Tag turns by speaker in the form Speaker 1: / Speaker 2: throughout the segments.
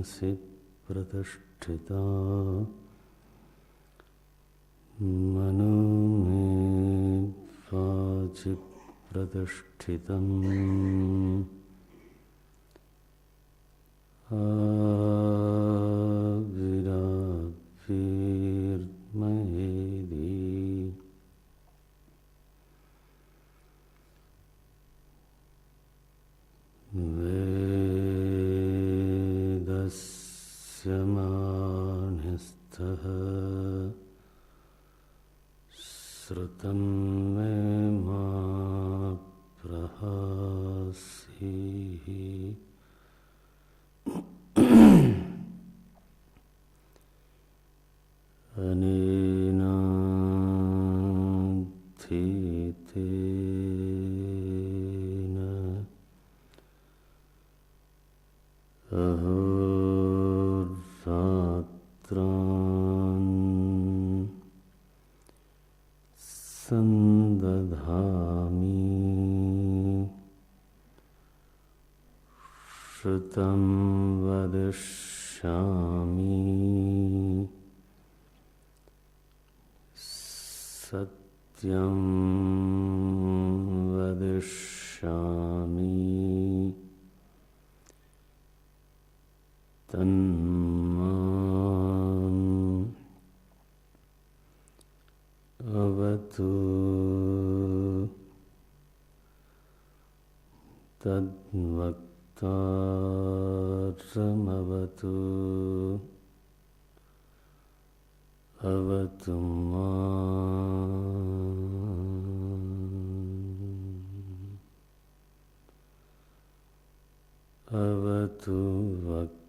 Speaker 1: मनसि प्रतिष्ठिता मनो मे वाचि प्रतिष्ठितम् आविराविर्महेदी वेदस्य मानस्तः श्रुतं मे मा प्रहासीः अनेनाधीतेन अहोरात्रान् संदधामि श्रुतं वदिष्यामि सत्यं वदिष्यामि तन्माम् अवतु तद्वक्तारमवतु अवतु माम् अवतु वक्तारम्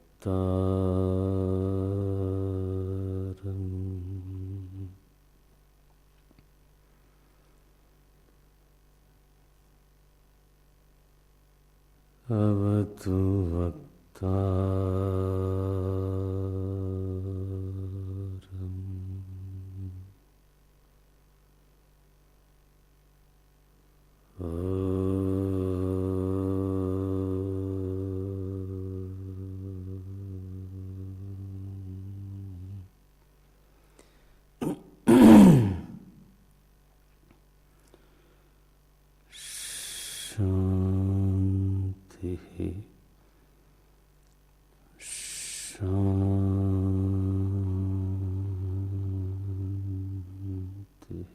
Speaker 1: अवतु वक्तारम् शान्तिः शान्तिः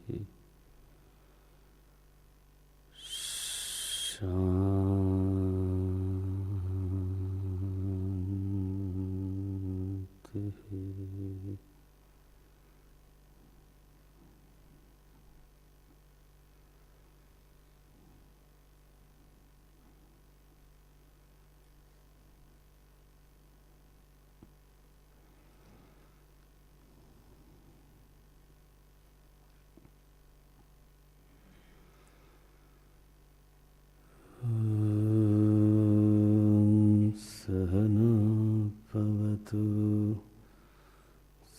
Speaker 1: शान्तिः सहना भवतु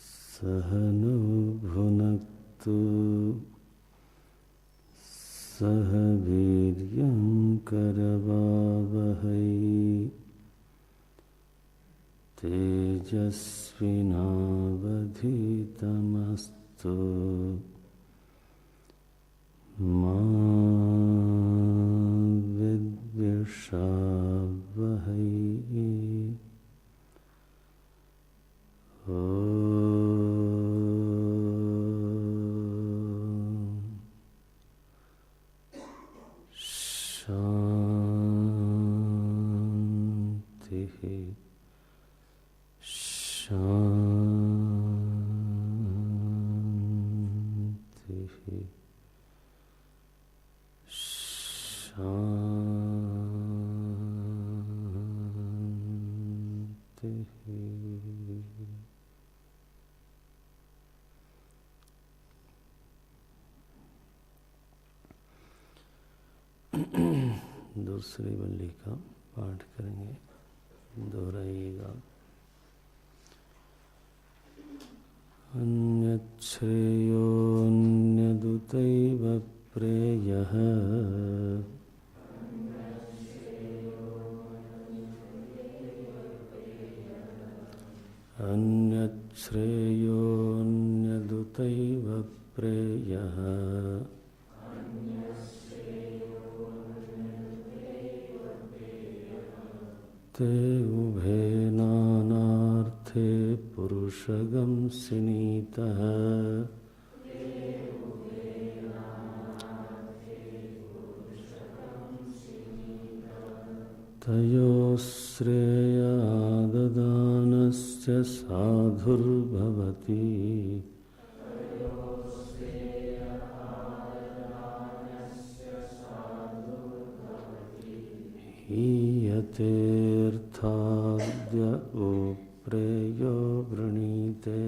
Speaker 1: सहनौ भुनक्तु सह वीर्यं करवावहै तेजस्विनावधीतमस्तु मा विद्विषावहै शान्तिः शान्तिः शान्तिः दूसरी वल्ली का पाठ करेंगे, दोहराइएगा। अन्यच्छ्रेयोऽन्यदुतैव प्रेयः अन्यच्छ्रेयोऽन्यदुतैव प्रेयः ते उभे नानार्थे पुरुषगंसिनीतः तयोः श्रेयाददानस्य साधुर्भवति हीयतेऽर्थाद्य उप्रेयो वृणीते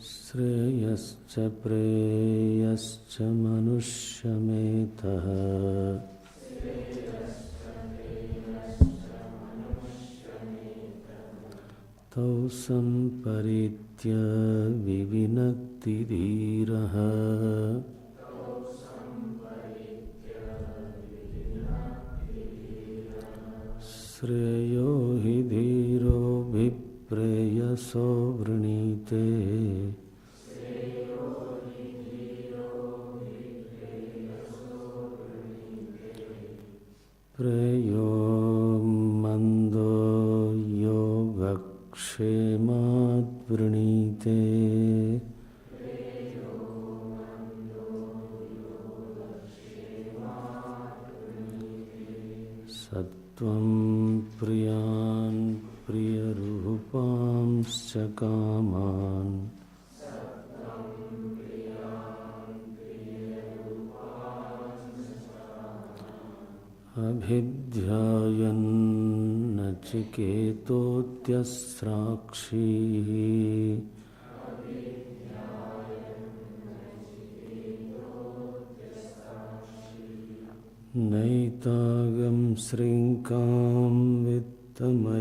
Speaker 1: श्रेयश्च प्रेयश्च मनुष्यमेतः तौ सम्परीत्य विविनक्ति धीरः श्रेयो हि धीरोऽभिप्रेयसो वृणीते प्रेयो मन्दो योगक्षेमाद्वृणीते सत्त्वं प्रियान् प्रियरूपांश्च कामान् अभिध्यायन्नचिकेतोऽत्यस्राक्षी नैतागं श्रृङ्कां वित्तमयीमवाप्तः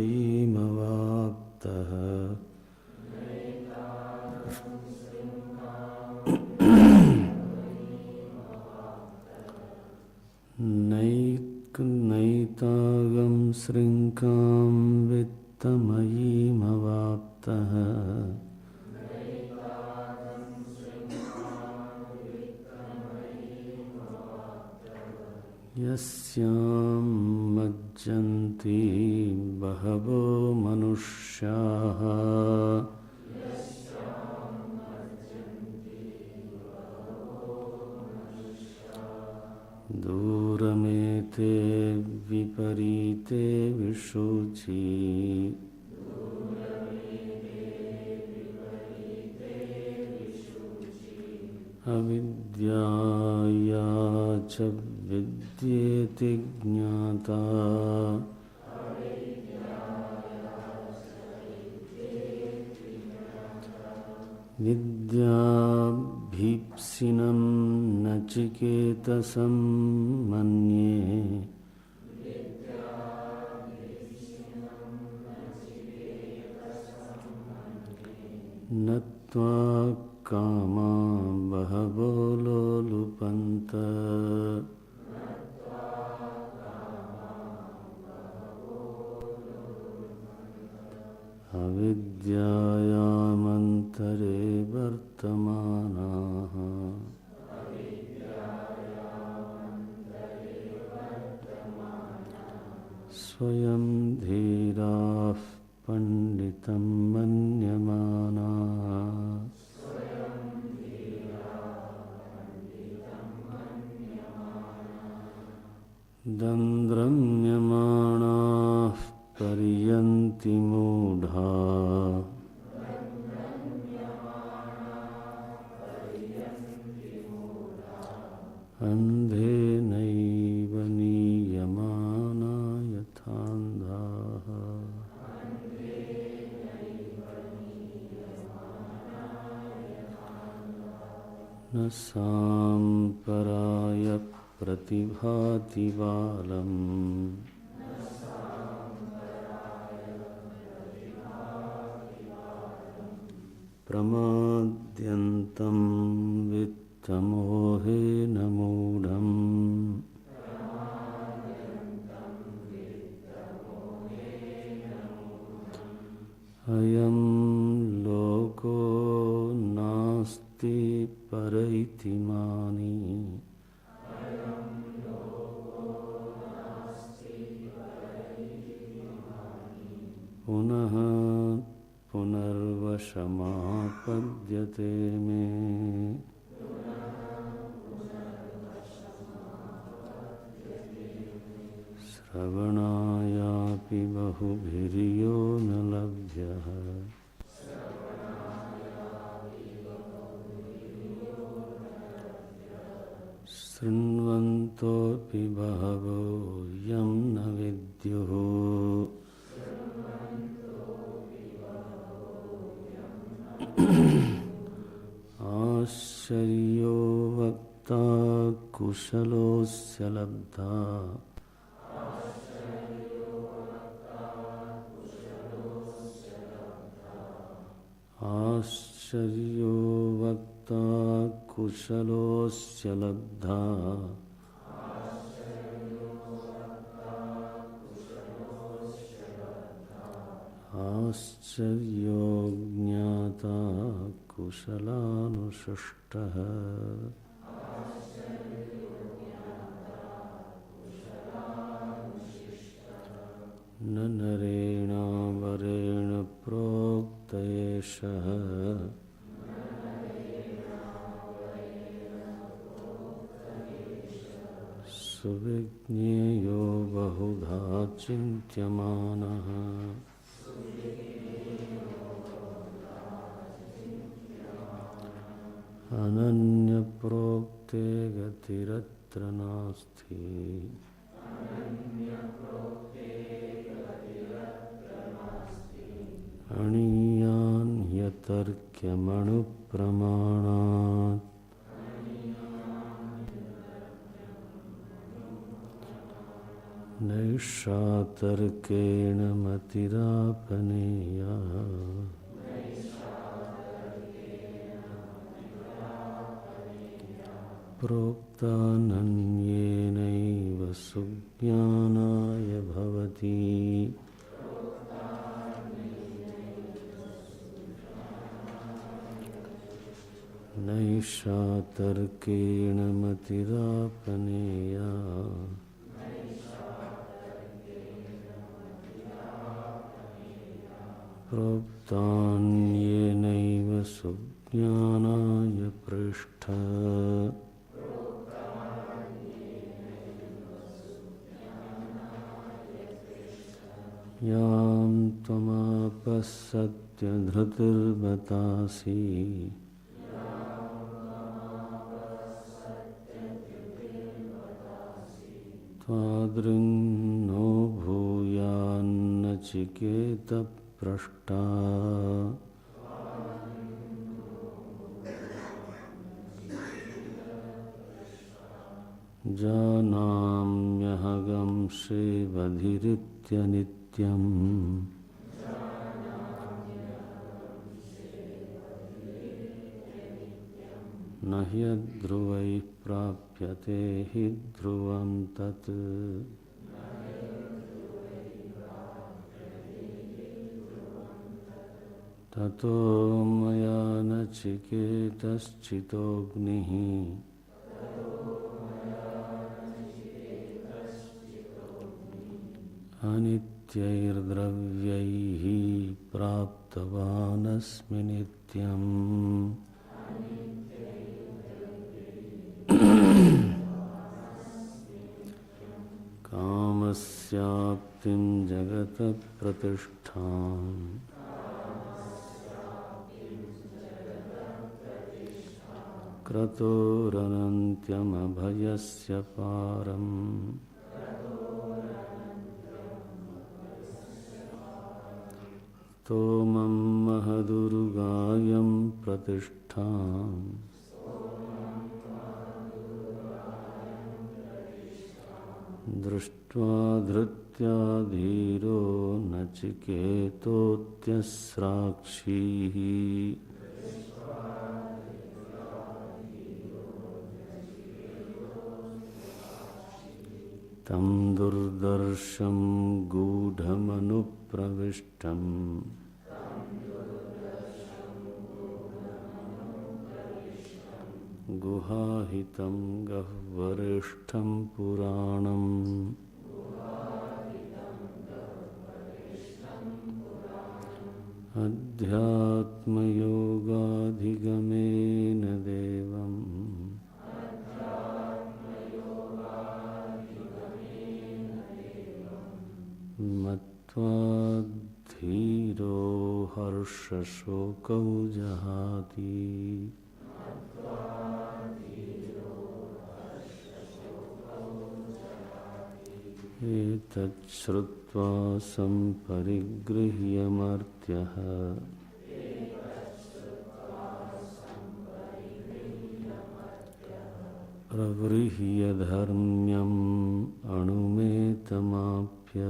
Speaker 1: नैतागं श्रृङ्कां वित्तमयीमवाप्तः यस्यां मज्जन्ति बहवो मनुष्याः दूरमेते विपरीते विशुचि अविद्याया च विद्येति ज्ञाता विद्याभीप्सिनं नचिकेतसं मन्ये नत्वा कामा बहवो लोलुपन्त अविद्यायामन्तरे वर्तमानाः स्वयं धीराः पंडितं मन्यमानाः दन्द्रम्यमाणाः पर्यन्ति मूढा अन्धेनैव नीयमाना यथान्धाः न साम्पराय प्रतिभाति बालम् प्रमाद्यन्तं वित्तमोहेन मूढम् पुनर्वर्षमापद्यते मे श्रवणायापि बहुभिर्यो न लभ्यः शृण्वन्तोऽपि बहवो यं न विद्युः आश्चर्यो वक्ता कुशलोऽस्य लब्धा आश्चर्यो वक्ता कुशलोऽस्य लब्धा आश्चर्यो ज्ञाता कुशलानुशिष्टः न नरेणावरेण प्रोक्त एषः सुविज्ञेयो बहुधा चिन्त्यमानः अनन्यप्रोक्ते गतिरत्र नास्ति अणीयान् ह्यतर्क्यमणुप्रमाणात् नैषातर्केण मतिरापनेया प्रोक्तानन्येनैव सुज्ञानाय भवति नैषातर्केण मतिरापनेया प्रोक्तान्येनैव सुज्ञानाय पृष्ठः यां त्वमापः धृतिर्बतासि त्वादृङ्नो भूयान्नचिकेतः पृष्टा जानाम्यहं श्रीवधिरित्यनित्यम् न ह्यध्रुवैः प्राप्यते हि ध्रुवं तत् ततो मया नचिकेतश्चितोऽग्निः अनित्यैर्द्रव्यैः प्राप्तवानस्मि नित्यम् कामस्याप्तिं जगतः प्रतिष्ठाम् क्रतोरनन्त्यमभयस्य पारम् स्तोमं महदुर्गायं प्रतिष्ठाम् दृष्ट्वा धृत्या धीरो नचिकेतोऽत्यस्राक्षीः तं दुर्दर्शं गूढमनुप्रविष्टम् गुहाहितं गह्वरेष्ठं पुराणम् अध्यात्मयोगाधिगमेन देवम् मत्वा धीरो हर्षशोकौ जहाति। एतत् श्रुत्वा सम्परिगृह्य मर्त्यः प्रगृह्य धर्म्यम् अणुमेतमाप्य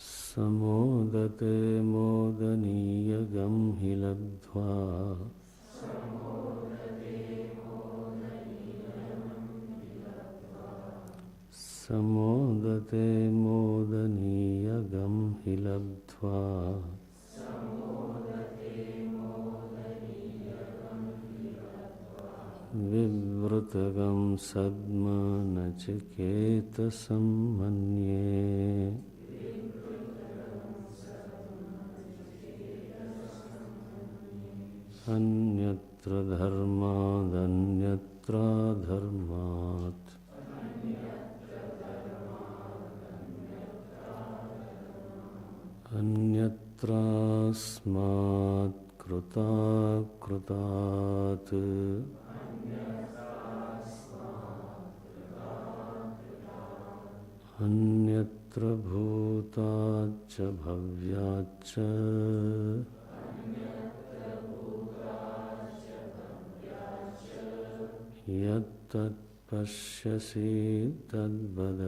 Speaker 1: समोदते मोदनीयगं हि लब्ध्वा समोदते मोदनीयगं हि लब्ध्वा विवृतगं सद्मनचिकेतसं मन्ये। अन्यत्र धर्मादन्यत्राधर्मात् अन्यत्रास्मात् कृताकृतात् अन्यत्र भूताच्च भव्याच्च यत्तत् पश्यसि तद्वद।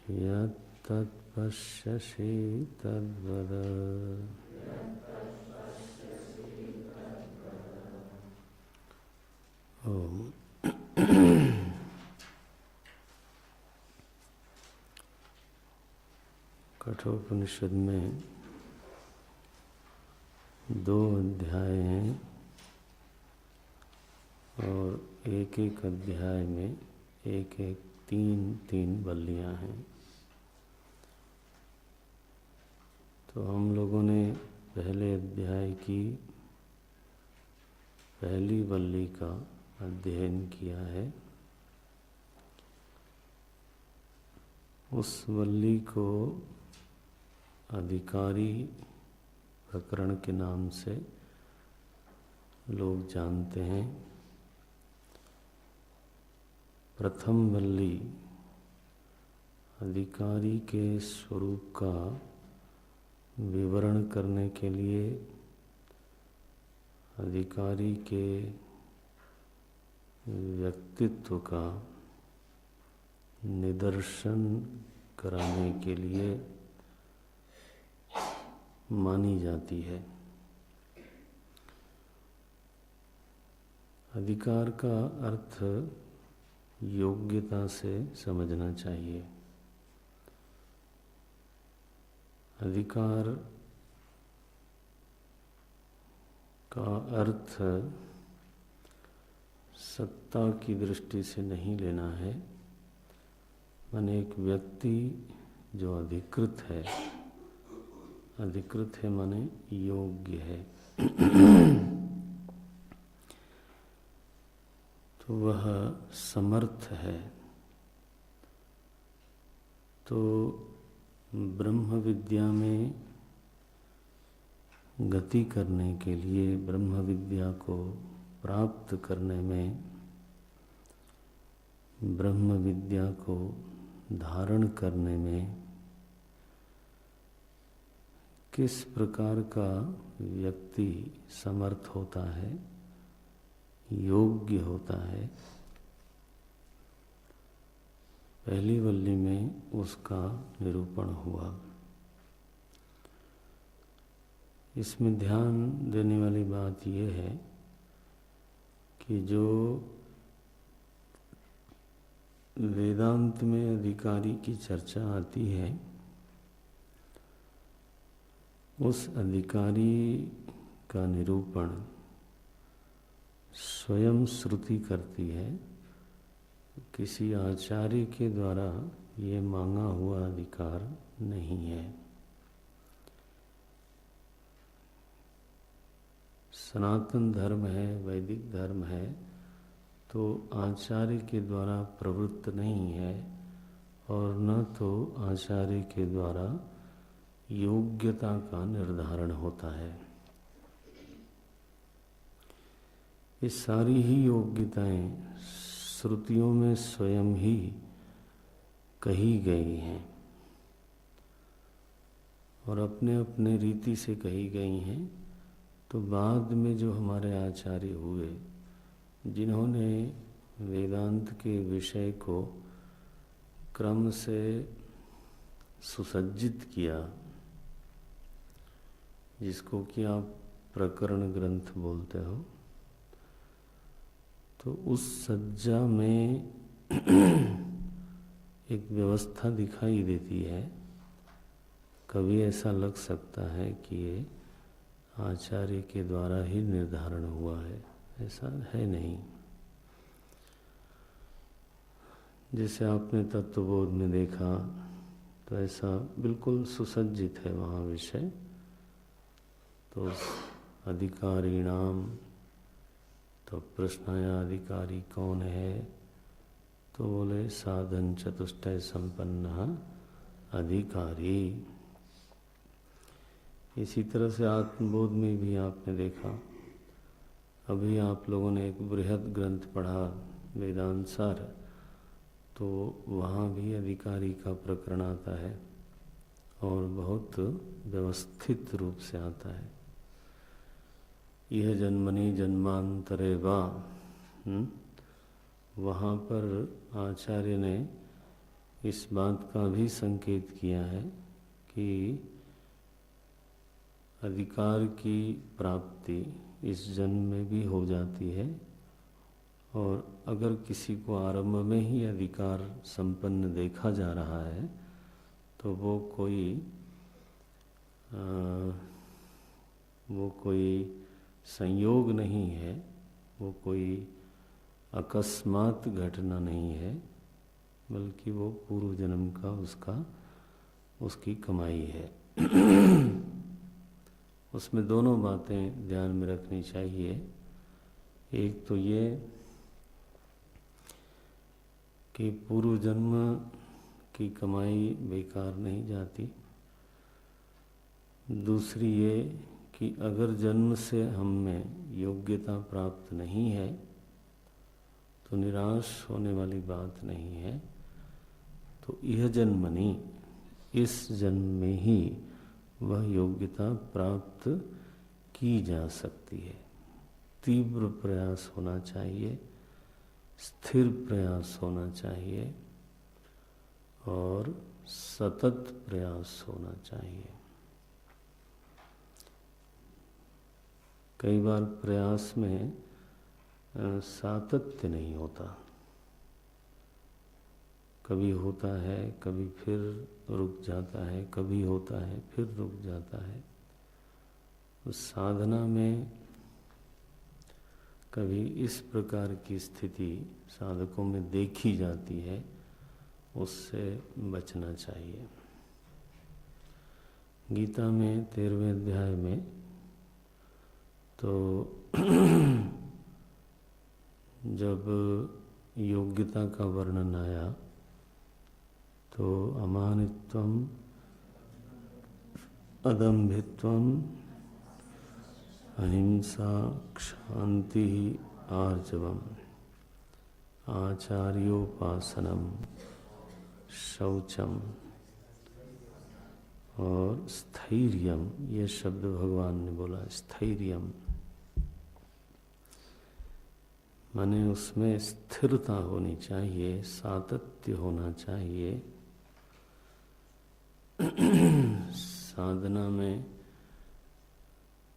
Speaker 1: यत्तत् पश्यसि तद्वद। ओम। कठोपनिषद में 2 अध्याय हैं और एक अध्याय में एक 3 बल्लियां हैं। तो हम लोगों ने पहले अध्याय की पहली बल्ली का अध्ययन किया है। उस बल्ली को अधिकारी प्रकरण के नाम से लोग जानते हैं। प्रथम बल्ली अधिकारी के स्वरूप का विवरण करने के लिए अधिकारी के व्यक्तित्व का निदर्शन कराने के लिए मानी जाती है। अधिकार का अर्थ योग्यता से समझना चाहिए। अधिकार का अर्थ सत्ता की दृष्टि से नहीं लेना है। माने एक व्यक्ति जो अधिकृत है माने योग्य है तो वह समर्थ है। तो ब्रह्म विद्या में गति करने के लिए, ब्रह्म विद्या को प्राप्त करने में, ब्रह्म विद्या को धारण करने में किस प्रकार का व्यक्ति समर्थ होता है, योग्य होता है, पहली वल्ली में उसका निरूपण हुआ। इसमें ध्यान देने वाली बात यह है कि जो वेदांत में अधिकारी की चर्चा आती है, उस अधिकारी का निरूपण स्वयं श्रुति करती है, किसी आचार्य के द्वारा ये मांगा हुआ अधिकार नहीं है। सनातन धर्म है, वैदिक धर्म है, तो आचार्य के द्वारा प्रवृत्त नहीं है और न तो आचार्य के द्वारा योग्यता का निर्धारण होता है। ये सारी ही योग्यताएं श्रुतियों में स्वयं ही कही गई हैं और अपने अपने रीति से कही गई हैं। तो बाद में जो हमारे आचार्य हुए, जिन्होंने वेदांत के विषय को क्रम से सुसज्जित किया, जिसको कि आप प्रकरण ग्रंथ बोलते हो, तो उस सज्जा में एक व्यवस्था दिखाई देती है। कभी ऐसा लग सकता है कि ये आचार्य के द्वारा ही निर्धारण हुआ है, ऐसा है नहीं। जैसे आपने तत्वबोध में देखा, तो ऐसा बिल्कुल सुसज्जित है वहाँ विषय। तो अधिकारी नाम, तो प्रश्न आया अधिकारी कौन है, तो बोले साधन चतुष्टय संपन्न अधिकारी। इसी तरह से आत्मबोध में भी आपने देखा, अभी आप लोगों ने एक बृहद ग्रंथ पढ़ा वेदांत सार, तो वहाँ भी अधिकारी का प्रकरण आता है और बहुत व्यवस्थित रूप से आता है। यह जन्मनि जन्मांतरे वा, वहाँ पर आचार्य ने इस बात का भी संकेत किया है कि अधिकार की प्राप्ति इस जन्म में भी हो जाती है, और अगर किसी को आरंभ में ही अधिकार संपन्न देखा जा रहा है तो वो कोई संयोग नहीं है, वो कोई अकस्मात घटना नहीं है, बल्कि वो पूर्व जन्म का उसकी कमाई है। उसमें दोनों बातें ध्यान में रखनी चाहिए। एक तो ये कि पूर्व जन्म की कमाई बेकार नहीं जाती। दूसरी ये कि अगर जन्म से हम में योग्यता प्राप्त नहीं है तो निराश होने वाली बात नहीं है। तो यह जन्मनि, इस जन्म में ही वह योग्यता प्राप्त की जा सकती है। तीव्र प्रयास होना चाहिए, स्थिर प्रयास होना चाहिए और सतत प्रयास होना चाहिए। कई बार प्रयास में सातत्य नहीं होता, कभी होता है, कभी फिर रुक जाता है, कभी होता है फिर रुक जाता है। उस साधना में कभी इस प्रकार की स्थिति साधकों में देखी जाती है, उससे बचना चाहिए। गीता में 13वें अध्याय में तो जब योग्यता का वर्णन आया तो अमानित्वम, अदम्भित्वम, अहिंसा, क्षांति, आर्जवम, आचार्योपासनम, शौचम और स्थैर्यम, ये शब्द भगवान ने बोला। स्थैर्यम माने उसमें स्थिरता होनी चाहिए, सातत्य होना चाहिए। साधना में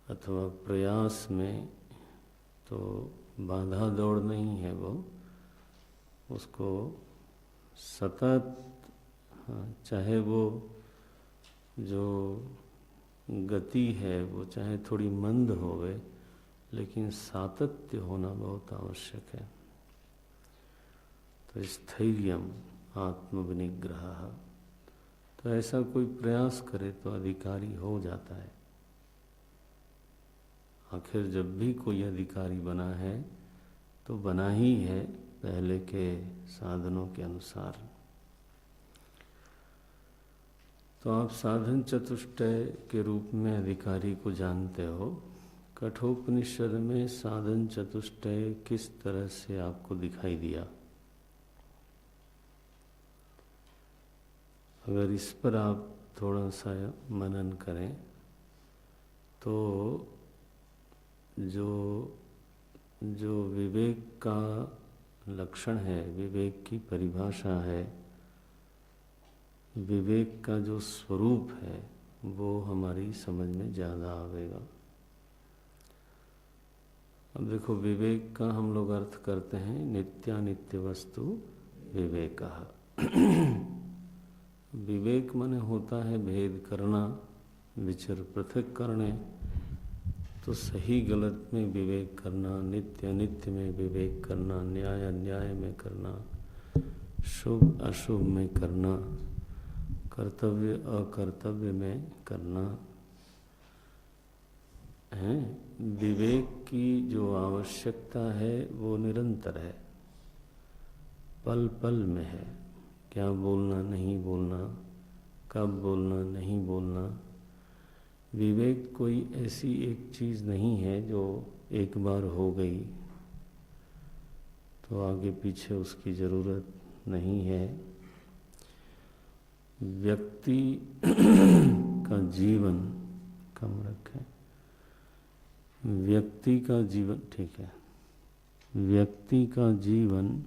Speaker 1: अथवा प्रयास में तो बाधा दौड़ नहीं है, वो उसको सतत, चाहे वो जो गति है वो चाहे थोड़ी मंद होवे, लेकिन सातत्य होना बहुत आवश्यक है। तो स्थैर्यम आत्मविनिग्रह, तो ऐसा कोई प्रयास करे तो अधिकारी हो जाता है। आखिर जब भी कोई अधिकारी बना है तो बना ही है पहले के साधनों के अनुसार। तो आप साधन चतुष्टय के रूप में अधिकारी को जानते हो। कठोपनिषद में साधन चतुष्टय किस तरह से आपको दिखाई दिया? अगर इस पर आप थोड़ा सा मनन करें तो जो विवेक का लक्षण है, विवेक की परिभाषा है, विवेक का जो स्वरूप है, वो हमारी समझ में ज़्यादा आवेगा। अब देखो, विवेक का हम लोग अर्थ करते हैं नित्यानित्य वस्तु विवेकः। विवेक माने होता है भेद करना, विचर पृथक करने। तो सही गलत में विवेक करना, नित्य अनित्य में विवेक करना, न्याय अन्याय में करना, शुभ अशुभ में करना, कर्तव्य अकर्तव्य में करना है। विवेक की जो आवश्यकता है वो निरंतर है, पल पल में है। क्या बोलना नहीं बोलना, कब बोलना नहीं बोलना। विवेक कोई ऐसी एक चीज़ नहीं है जो एक बार हो गई तो आगे पीछे उसकी ज़रूरत नहीं है। व्यक्ति का जीवन कम रखें, व्यक्ति का जीवन, ठीक है, व्यक्ति का जीवन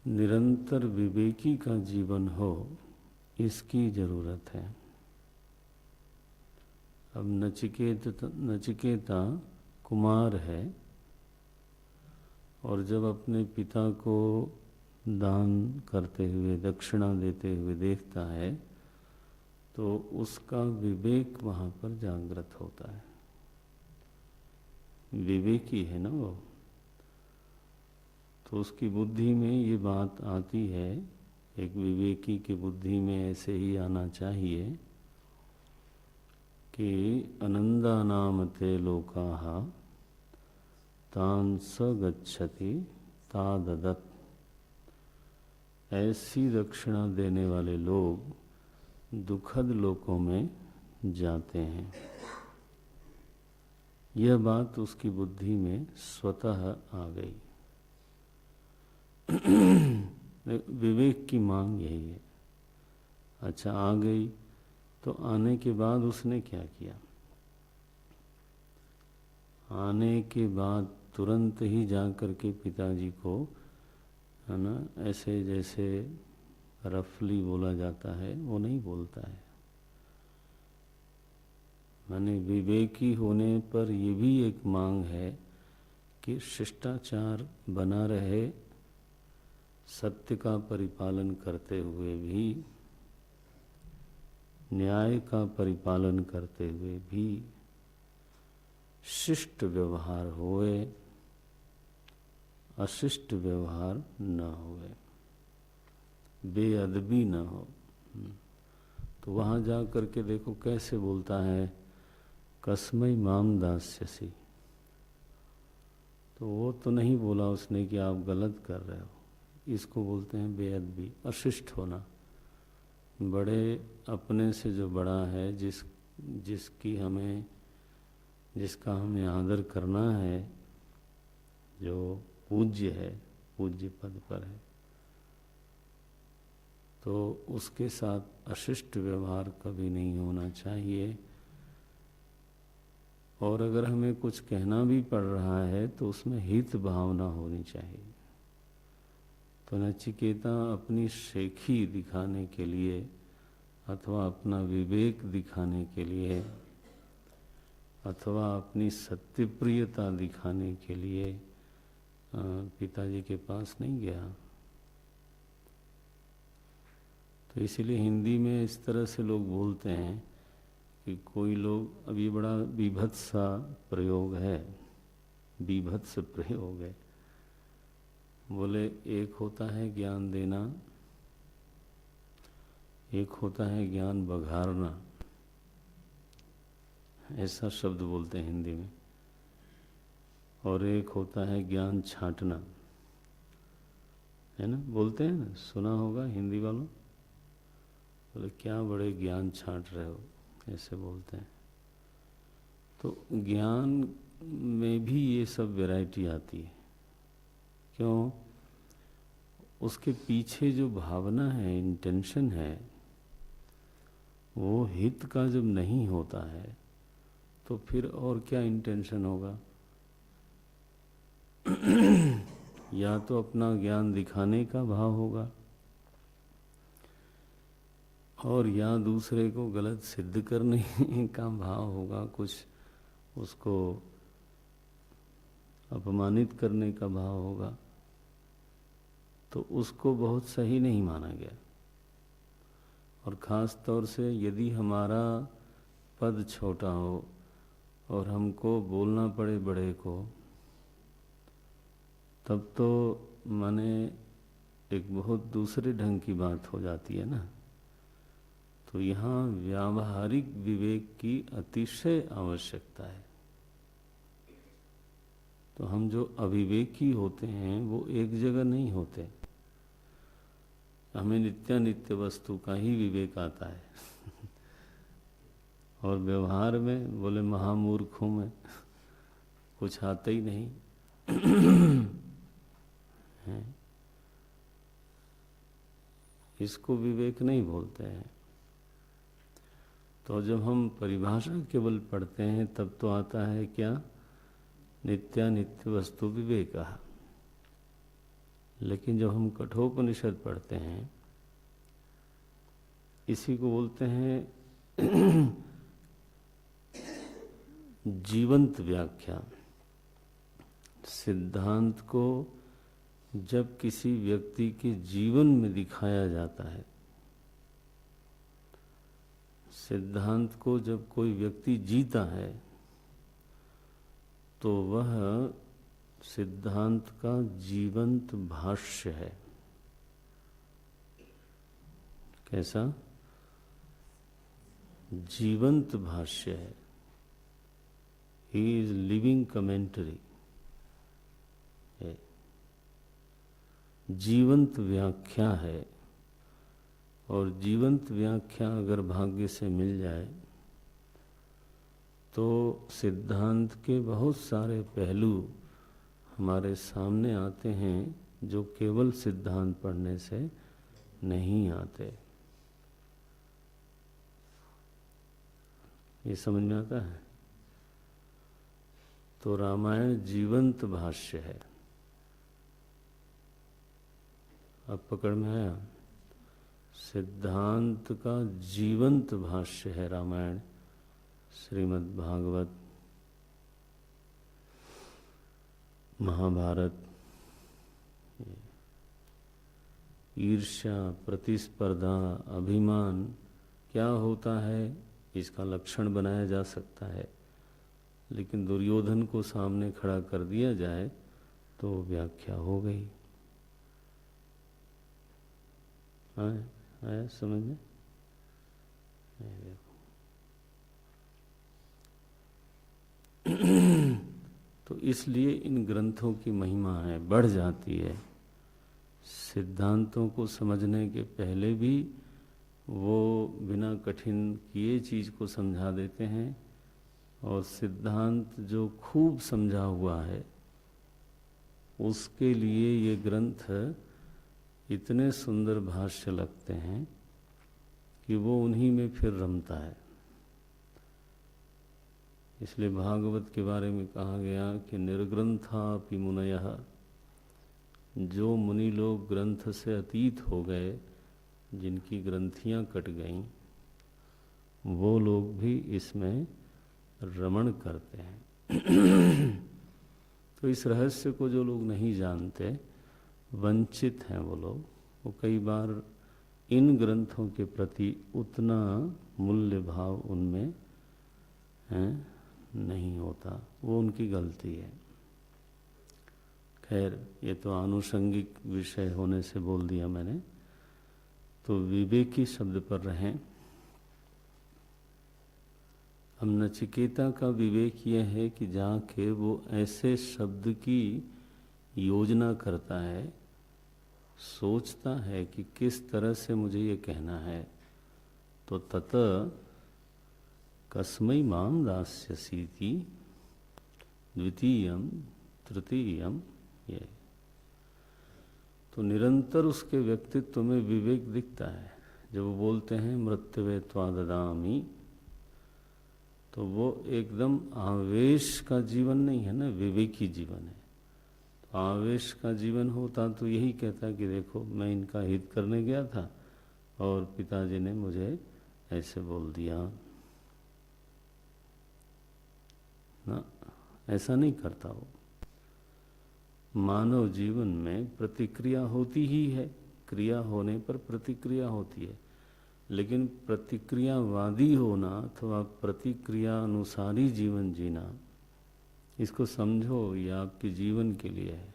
Speaker 1: निरंतर विवेकी का जीवन हो, इसकी जरूरत है। अब नचिकेता कुमार है और जब अपने पिता को दान करते हुए, दक्षिणा देते हुए देखता है तो उसका विवेक वहाँ पर जागृत होता है। विवेकी है ना वो, तो उसकी बुद्धि में ये बात आती है। एक विवेकी की बुद्धि में ऐसे ही आना चाहिए कि अनंदानाम ते लोकाः तान् स गच्छति ताददत्। ऐसी दक्षिणा देने वाले लोग दुखद लोकों में जाते हैं। यह बात उसकी बुद्धि में स्वतः आ गई। विवेक की मांग यही है। अच्छा, आ गई तो आने के बाद उसने क्या किया? आने के बाद तुरंत ही जा कर के पिताजी को, है ना, ऐसे जैसे रफली बोला जाता है वो नहीं बोलता है। माने विवेकी होने पर ये भी एक मांग है कि शिष्टाचार बना रहे, सत्य का परिपालन करते हुए भी, न्याय का परिपालन करते हुए भी शिष्ट व्यवहार होए, अशिष्ट व्यवहार न होए, बेअदबी न हो। तो वहाँ जा कर के देखो कैसे बोलता है, कस्मै माम दास्यसि। तो वो तो नहीं बोला उसने कि आप गलत कर रहे हो, इसको बोलते हैं बेअदबी, अशिष्ट होना। बड़े अपने से जो बड़ा है, जिसका हमें आदर करना है, जो पूज्य है, पूज्य पद पर है, तो उसके साथ अशिष्ट व्यवहार कभी नहीं होना चाहिए। और अगर हमें कुछ कहना भी पड़ रहा है तो उसमें हित भावना होनी चाहिए। तो नचिकेता अपनी शेखी दिखाने के लिए अथवा अपना विवेक दिखाने के लिए अथवा अपनी सत्यप्रियता दिखाने के लिए पिताजी के पास नहीं गया। तो इसीलिए हिंदी में इस तरह से लोग बोलते हैं कि कोई लोग, अब ये बड़ा बीभत्स सा प्रयोग है, बीभत्स प्रयोग है। बोले एक होता है ज्ञान देना, एक होता है ज्ञान बघारना, ऐसा शब्द बोलते हैं हिंदी में, और एक होता है ज्ञान छांटना, है ना, बोलते हैं ना, सुना होगा हिंदी वालों। बोले क्या बड़े ज्ञान छांट रहे हो, ऐसे बोलते हैं। तो ज्ञान में भी ये सब वैरायटी आती है। क्यों? उसके पीछे जो भावना है, इंटेंशन है, वो हित का जब नहीं होता है तो फिर और क्या इंटेंशन होगा? या तो अपना ज्ञान दिखाने का भाव होगा, और या दूसरे को गलत सिद्ध करने का भाव होगा, कुछ उसको अपमानित करने का भाव होगा, तो उसको बहुत सही नहीं माना गया। और ख़ास तौर से यदि हमारा पद छोटा हो और हमको बोलना पड़े बड़े को, तब तो माने एक बहुत दूसरे ढंग की बात हो जाती है ना। तो यहाँ व्यावहारिक विवेक की अतिशय आवश्यकता है। तो हम जो अविवेकी होते हैं वो एक जगह नहीं होते, हमें नित्यानित्य वस्तु का ही विवेक आता है। और व्यवहार में बोले महामूर्खों में कुछ आता ही नहीं है। इसको विवेक नहीं बोलते हैं। तो जब हम परिभाषा केवल पढ़ते हैं तब तो आता है क्या? नित्यानित्य वस्तु विवेक। लेकिन जब हम कठोपनिषद पढ़ते हैं, इसी को बोलते हैं जीवंत व्याख्या। सिद्धांत को जब किसी व्यक्ति के जीवन में दिखाया जाता है, सिद्धांत को जब कोई व्यक्ति जीता है, तो वह सिद्धांत का जीवंत भाष्य है। कैसा? जीवंत भाष्य है। ही इज लिविंग कमेंटरी है, जीवंत व्याख्या है। और जीवंत व्याख्या अगर भाग्य से मिल जाए तो सिद्धांत के बहुत सारे पहलू हमारे सामने आते हैं जो केवल सिद्धांत पढ़ने से नहीं आते। ये समझ में आता है? तो रामायण जीवंत भाष्य है। अब पकड़ में आया? सिद्धांत का जीवंत भाष्य है रामायण, श्रीमद् भागवत, महाभारत। ईर्ष्या, प्रतिस्पर्धा, अभिमान क्या होता है इसका लक्षण बनाया जा सकता है, लेकिन दुर्योधन को सामने खड़ा कर दिया जाए तो व्याख्या हो गई। आया समझ में? तो इसलिए इन ग्रंथों की महिमा है, बढ़ जाती है। सिद्धांतों को समझने के पहले भी वो बिना कठिन किए चीज़ को समझा देते हैं, और सिद्धांत जो खूब समझा हुआ है उसके लिए ये ग्रंथ इतने सुंदर भाष्य लगते हैं कि वो उन्हीं में फिर रमता है। इसलिए भागवत के बारे में कहा गया कि निर्ग्रंथापि मुनयः, जो मुनि लोग ग्रंथ से अतीत हो गए, जिनकी ग्रंथियां कट गईं, वो लोग भी इसमें रमण करते हैं। तो इस रहस्य को जो लोग नहीं जानते, वंचित हैं वो लोग, वो कई बार इन ग्रंथों के प्रति उतना मूल्य भाव उनमें हैं नहीं होता, वो उनकी गलती है। खैर, ये तो आनुषंगिक विषय होने से बोल दिया मैंने, तो विवेकी शब्द पर रहें। अब नचिकेता का विवेक यह है कि जाके वो ऐसे शब्द की योजना करता है, सोचता है कि किस तरह से मुझे ये कहना है। तो तत कस्मै मां दास्यसीति द्वितीयम तृतीयम, ये तो निरंतर उसके व्यक्तित्व में विवेक दिखता है। जब वो बोलते हैं मृत्युवे त्वा ददामि, तो वो एकदम आवेश का जीवन नहीं है ना, विवेकी जीवन है। तो आवेश का जीवन होता तो यही कहता कि देखो मैं इनका हित करने गया था और पिताजी ने मुझे ऐसे बोल दिया ना, ऐसा नहीं करता वो। मानव जीवन में प्रतिक्रिया होती ही है, क्रिया होने पर प्रतिक्रिया होती है, लेकिन प्रतिक्रियावादी होना अथवा प्रतिक्रिया अनुसारी जीवन जीना, इसको समझो, ये आपके जीवन के लिए है।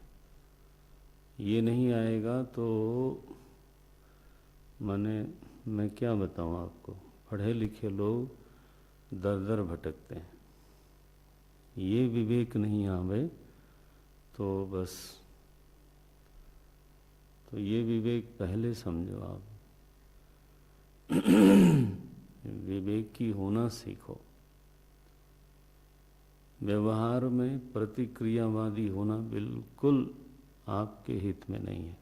Speaker 1: ये नहीं आएगा तो मैं क्या बताऊं आपको, पढ़े लिखे लोग दर दर भटकते हैं। ये विवेक नहीं आवे तो बस, तो ये विवेक पहले समझो आप। विवेकी होना सीखो। व्यवहार में प्रतिक्रियावादी होना बिल्कुल आपके हित में नहीं है।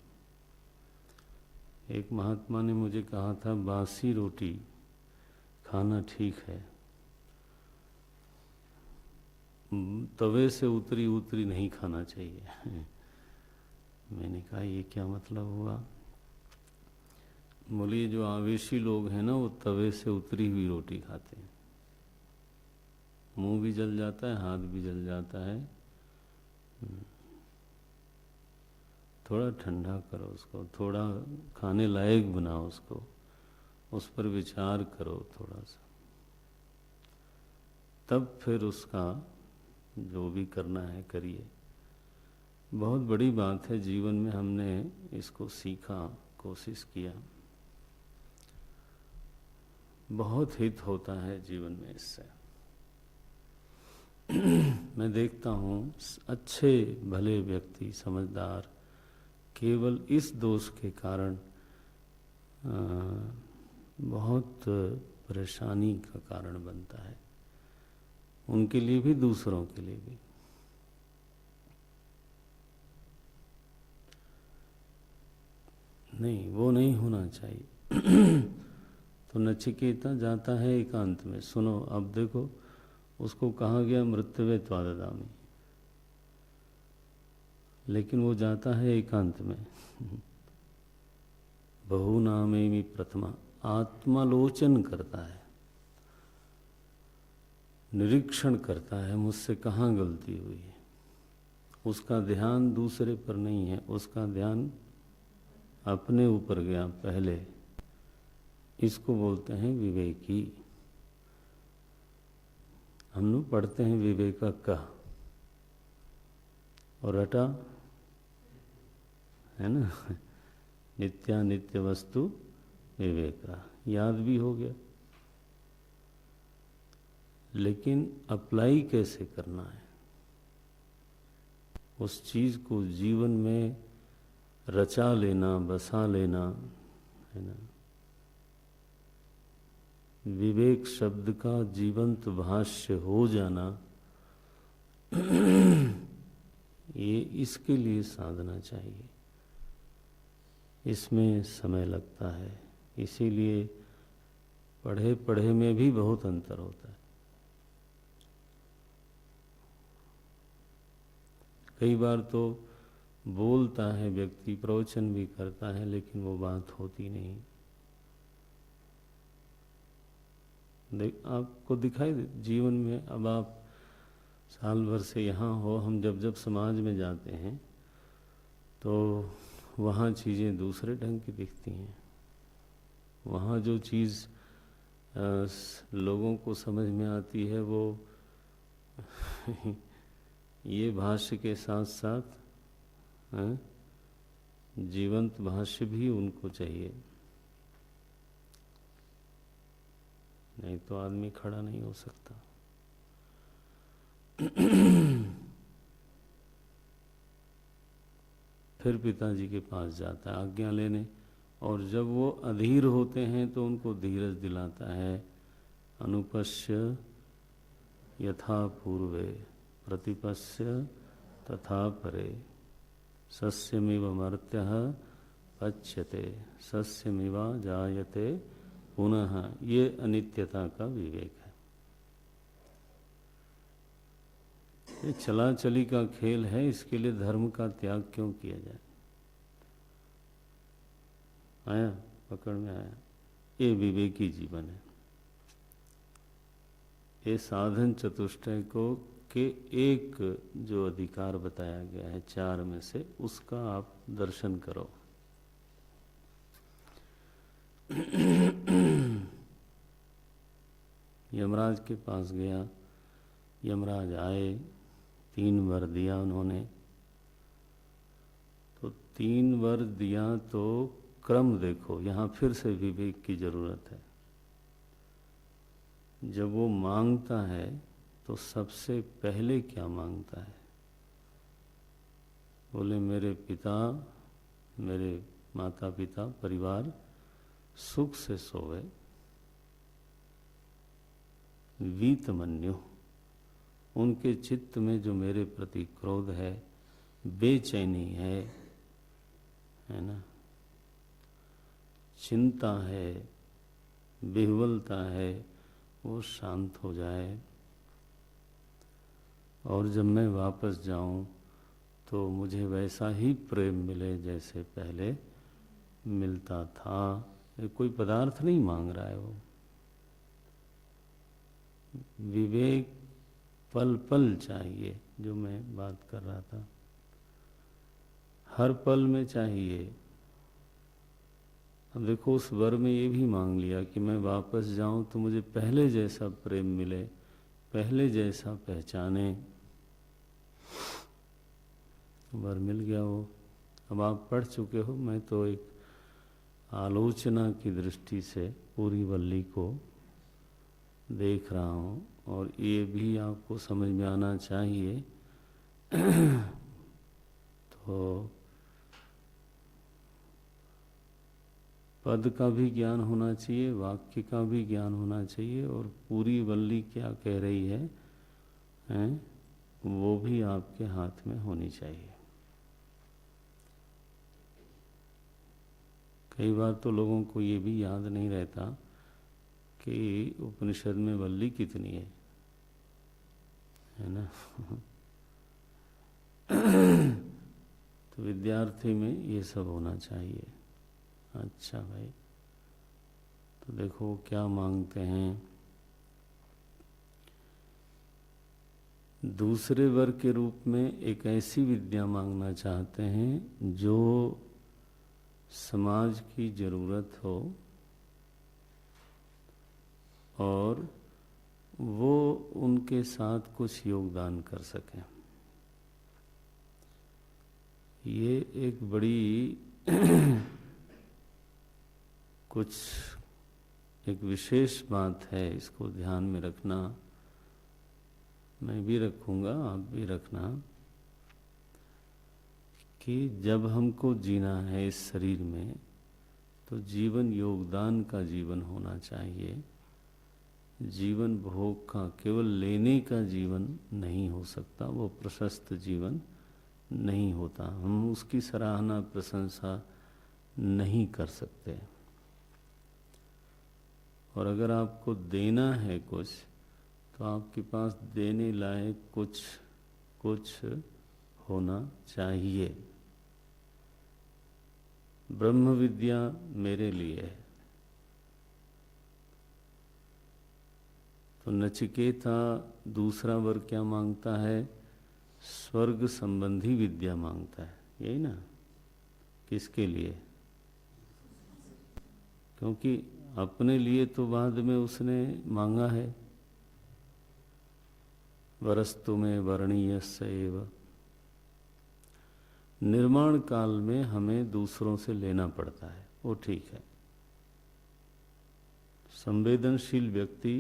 Speaker 1: एक महात्मा ने मुझे कहा था, बासी रोटी खाना ठीक है, तवे से उतरी उतरी नहीं खाना चाहिए। मैंने कहा ये क्या मतलब हुआ? बोलिए जो आवेशी लोग हैं ना, वो तवे से उतरी हुई रोटी खाते हैं, मुंह भी जल जाता है, हाथ भी जल जाता है। थोड़ा ठंडा करो उसको, थोड़ा खाने लायक बनाओ उसको, उस पर विचार करो थोड़ा सा, तब फिर उसका जो भी करना है करिए। बहुत बड़ी बात है जीवन में, हमने इसको सीखा, कोशिश किया, बहुत हित होता है जीवन में इससे। मैं देखता हूँ अच्छे भले व्यक्ति, समझदार, केवल इस दोष के कारण बहुत परेशानी का कारण बनता है, उनके लिए भी दूसरों के लिए भी। नहीं, वो नहीं होना चाहिए। तो नचिकेता जाता है एकांत में। सुनो, अब देखो, उसको कहा गया मृत्युवे त्वा ददामि, लेकिन वो जाता है एकांत में। बहुनामेमि प्रथमा, आत्मालोचन करता है, निरीक्षण करता है मुझसे कहाँ गलती हुई है। उसका ध्यान दूसरे पर नहीं है, उसका ध्यान अपने ऊपर गया पहले। इसको बोलते हैं विवेकी। हम लोग पढ़ते हैं विवेका का, और रटा है ना, नित्यानित्य वस्तु विवेका, याद भी हो गया। लेकिन अप्लाई कैसे करना है, उस चीज को जीवन में रचा लेना, बसा लेना है ना। विवेक शब्द का जीवंत भाष्य हो जाना, ये इसके लिए साधना चाहिए। इसमें समय लगता है, इसीलिए पढ़े पढ़े में भी बहुत अंतर होता है। कई बार तो बोलता है व्यक्ति, प्रवचन भी करता है, लेकिन वो बात होती नहीं। आपको दिखाई जीवन में, अब आप साल भर से यहाँ हो, हम जब जब समाज में जाते हैं तो वहाँ चीज़ें दूसरे ढंग की दिखती हैं। वहाँ जो चीज़ लोगों को समझ में आती है वो ये भाष्य के साथ साथ जीवंत भाष्य भी उनको चाहिए, नहीं तो आदमी खड़ा नहीं हो सकता। फिर पिताजी के पास जाता है आज्ञा लेने, और जब वो अधीर होते हैं तो उनको धीरज दिलाता है। अनुपश्य यथा पूर्वे प्रतिपश्य तथा परे, सस्यमिव मर्त्यः पच्यते सस्यमिवा जायते पुनः। ये अनित्यता का विवेक है। ये चला चली का खेल है, इसके लिए धर्म का त्याग क्यों किया जाए? आया पकड़ में आया? ये विवेकी जीवन है। ये साधन चतुष्टय को के एक जो अधिकार बताया गया है 4 में से, उसका आप दर्शन करो। यमराज के पास गया, यमराज आए, 3 वर दिया उन्होंने। तो 3 वर दिया तो क्रम देखो, यहाँ फिर से विवेक की जरूरत है। जब वो मांगता है तो सबसे पहले क्या मांगता है? बोले मेरे पिता, मेरे माता पिता, परिवार सुख से सोवे, वीतमन्यु, उनके चित्त में जो मेरे प्रति क्रोध है, बेचैनी है ना, चिंता है, विह्वलता है, वो शांत हो जाए। और जब मैं वापस जाऊं तो मुझे वैसा ही प्रेम मिले जैसे पहले मिलता था। ये कोई पदार्थ नहीं मांग रहा है वो। विवेक पल पल चाहिए, जो मैं बात कर रहा था, हर पल में चाहिए। अब देखो उस वर में ये भी मांग लिया कि मैं वापस जाऊं तो मुझे पहले जैसा प्रेम मिले, पहले जैसा पहचाने। वर मिल गया वो। अब आप पढ़ चुके हो, मैं तो एक आलोचना की दृष्टि से पूरी वल्ली को देख रहा हूँ, और ये भी आपको समझ में आना चाहिए। तो पद का भी ज्ञान होना चाहिए, वाक्य का भी ज्ञान होना चाहिए, और पूरी वल्ली क्या कह रही है, वो भी आपके हाथ में होनी चाहिए। कई बार तो लोगों को ये भी याद नहीं रहता कि उपनिषद में वल्ली कितनी है ना। तो विद्यार्थी में ये सब होना चाहिए। अच्छा भाई, तो देखो क्या मांगते हैं। दूसरे वर्ग के रूप में एक ऐसी विद्या मांगना चाहते हैं जो समाज की जरूरत हो और वो उनके साथ कुछ योगदान कर सके। ये एक बड़ी कुछ एक विशेष बात है, इसको ध्यान में रखना। मैं भी रखूंगा, आप भी रखना, कि जब हमको जीना है इस शरीर में तो जीवन योगदान का जीवन होना चाहिए। जीवन भोग का, केवल लेने का जीवन नहीं हो सकता, वो प्रशस्त जीवन नहीं होता। हम उसकी सराहना प्रशंसा नहीं कर सकते। और अगर आपको देना है कुछ, तो आपके पास देने लायक कुछ होना चाहिए। ब्रह्म विद्या मेरे लिए है। तो नचिकेता दूसरा वर्ग क्या मांगता है? स्वर्ग संबंधी विद्या मांगता है, यही ना? किसके लिए? क्योंकि अपने लिए तो बाद में उसने मांगा है, वरस्तु में वर्णीयस्य एव। निर्माण काल में हमें दूसरों से लेना पड़ता है, वो ठीक है। संवेदनशील व्यक्ति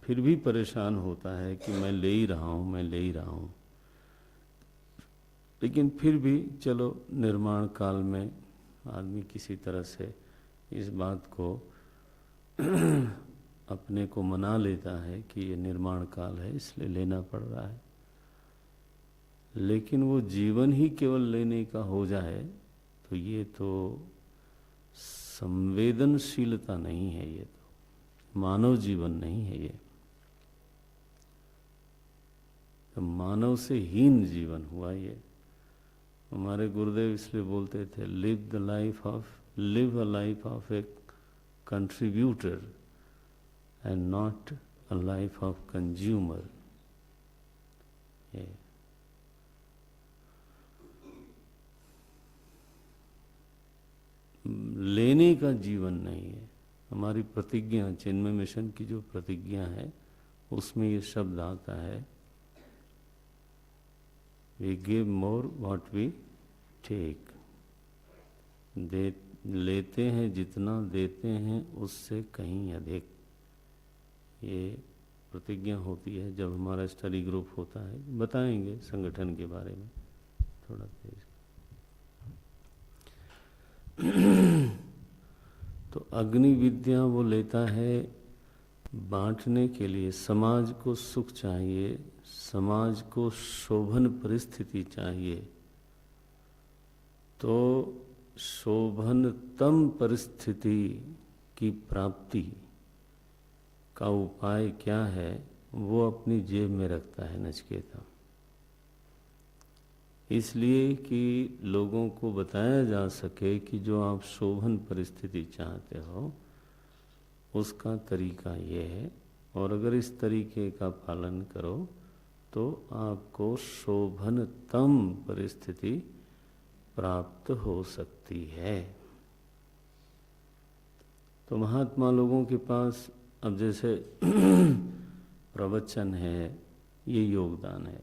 Speaker 1: फिर भी परेशान होता है कि मैं ले ही रहा हूं, मैं ले ही रहा हूं, लेकिन फिर भी चलो निर्माण काल में आदमी किसी तरह से इस बात को अपने को मना लेता है कि ये निर्माण काल है इसलिए लेना पड़ रहा है। लेकिन वो जीवन ही केवल लेने का हो जाए तो ये तो संवेदनशीलता नहीं है, ये तो मानव जीवन नहीं है, ये तो मानव से हीन जीवन हुआ ये। हमारे गुरुदेव इसलिए बोलते थे, live a life of A contributor and not a life of consumer. लेने का जीवन नहीं है। हमारी प्रतिज्ञा, चिन्मय मिशन की जो प्रतिज्ञा है उसमें ये शब्द आता है, we give more what we take. लेते हैं जितना, देते हैं उससे कहीं अधिक। ये प्रतिज्ञा होती है जब हमारा स्टडी ग्रुप होता है। बताएंगे संगठन के बारे में थोड़ा तेज। तो अग्नि विद्या वो लेता है बांटने के लिए। समाज को सुख चाहिए, समाज को शोभन परिस्थिति चाहिए, तो शोभनतम परिस्थिति की प्राप्ति का उपाय क्या है, वो अपनी जेब में रखता है नचिकेता। इसलिए कि लोगों को बताया जा सके कि जो आप शोभन परिस्थिति चाहते हो उसका तरीका ये है, और अगर इस तरीके का पालन करो तो आपको शोभनतम परिस्थिति प्राप्त हो सकती है। तो महात्मा लोगों के पास अब जैसे प्रवचन है, ये योगदान है,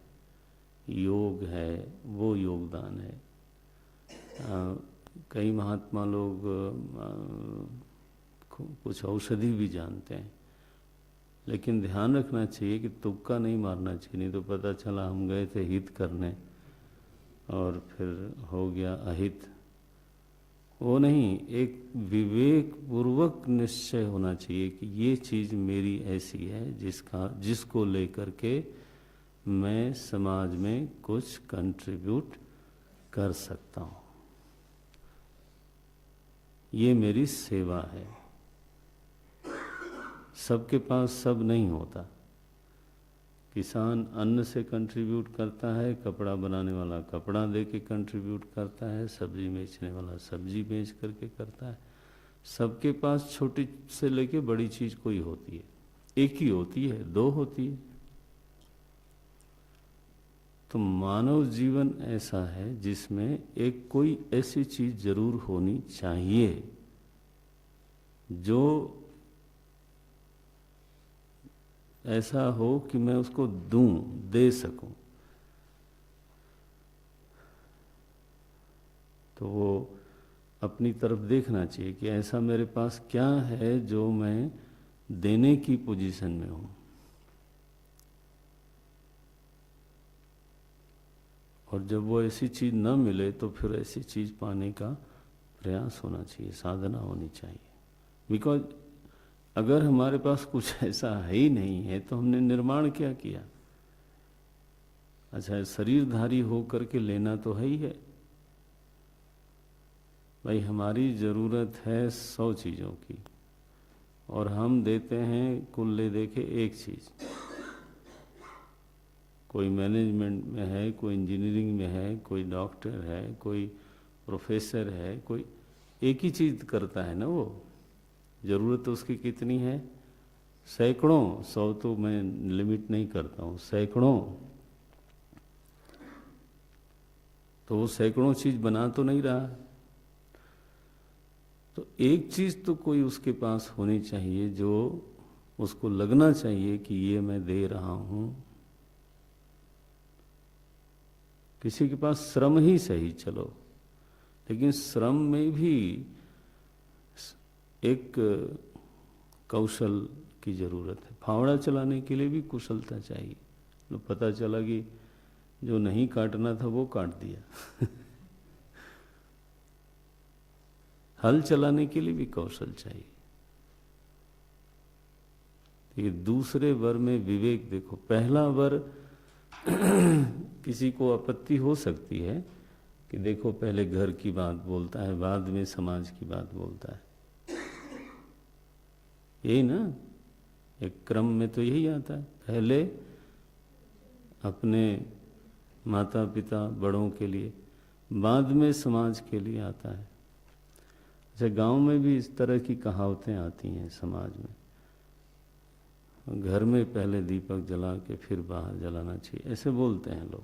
Speaker 1: योग है, वो योगदान है। कई महात्मा लोग कुछ औषधि भी जानते हैं, लेकिन ध्यान रखना चाहिए कि तुक्का नहीं मारना चाहिए, नहीं तो पता चला हम गए थे हित करने और फिर हो गया अहित। वो नहीं, एक विवेक पूर्वक निश्चय होना चाहिए कि ये चीज़ मेरी ऐसी है जिसको लेकर के मैं समाज में कुछ कंट्रीब्यूट कर सकता हूँ, ये मेरी सेवा है। सबके पास सब नहीं होता। किसान अन्न से कंट्रीब्यूट करता है, कपड़ा बनाने वाला कपड़ा दे के कंट्रीब्यूट करता है, सब्जी बेचने वाला सब्जी बेच करके करता है। सबके पास छोटी से लेके बड़ी चीज़ कोई होती है, एक ही होती है, दो होती है। तो मानव जीवन ऐसा है जिसमें एक कोई ऐसी चीज़ जरूर होनी चाहिए जो ऐसा हो कि मैं उसको दूं, दे सकूं। तो वो अपनी तरफ देखना चाहिए कि ऐसा मेरे पास क्या है जो मैं देने की पोजीशन में हूं। और जब वो ऐसी चीज़ न मिले तो फिर ऐसी चीज़ पाने का प्रयास होना चाहिए, साधना होनी चाहिए। बिकॉज अगर हमारे पास कुछ ऐसा है ही नहीं है तो हमने निर्माण क्या किया। अच्छा, शरीरधारी होकर के लेना तो है ही है भाई। हमारी ज़रूरत है 100 चीज़ों की और हम देते हैं कुल ले देके एक चीज़। कोई मैनेजमेंट में है, कोई इंजीनियरिंग में है, कोई डॉक्टर है, कोई प्रोफेसर है, कोई एक ही चीज़ करता है ना। वो ज़रूरत तो उसकी कितनी है, सैकड़ों, 100 तो मैं लिमिट नहीं करता हूँ, सैकड़ों। तो वो सैकड़ों चीज़ बना तो नहीं रहा। तो एक चीज तो कोई उसके पास होनी चाहिए जो उसको लगना चाहिए कि ये मैं दे रहा हूं। किसी के पास श्रम ही सही चलो, लेकिन श्रम में भी एक कौशल की जरूरत है। फावड़ा चलाने के लिए भी कुशलता चाहिए। तो पता चला कि जो नहीं काटना था वो काट दिया। हल चलाने के लिए भी कौशल चाहिए। ये दूसरे वर में विवेक देखो। पहला वर किसी को आपत्ति हो सकती है कि देखो पहले घर की बात बोलता है, बाद में समाज की बात बोलता है। यही ना, एक क्रम में तो यही आता है। पहले अपने माता पिता बड़ों के लिए, बाद में समाज के लिए आता है। जैसे गांव में भी इस तरह की कहावतें आती हैं समाज में। घर में पहले दीपक जला के फिर बाहर जलाना चाहिए, ऐसे बोलते हैं लोग।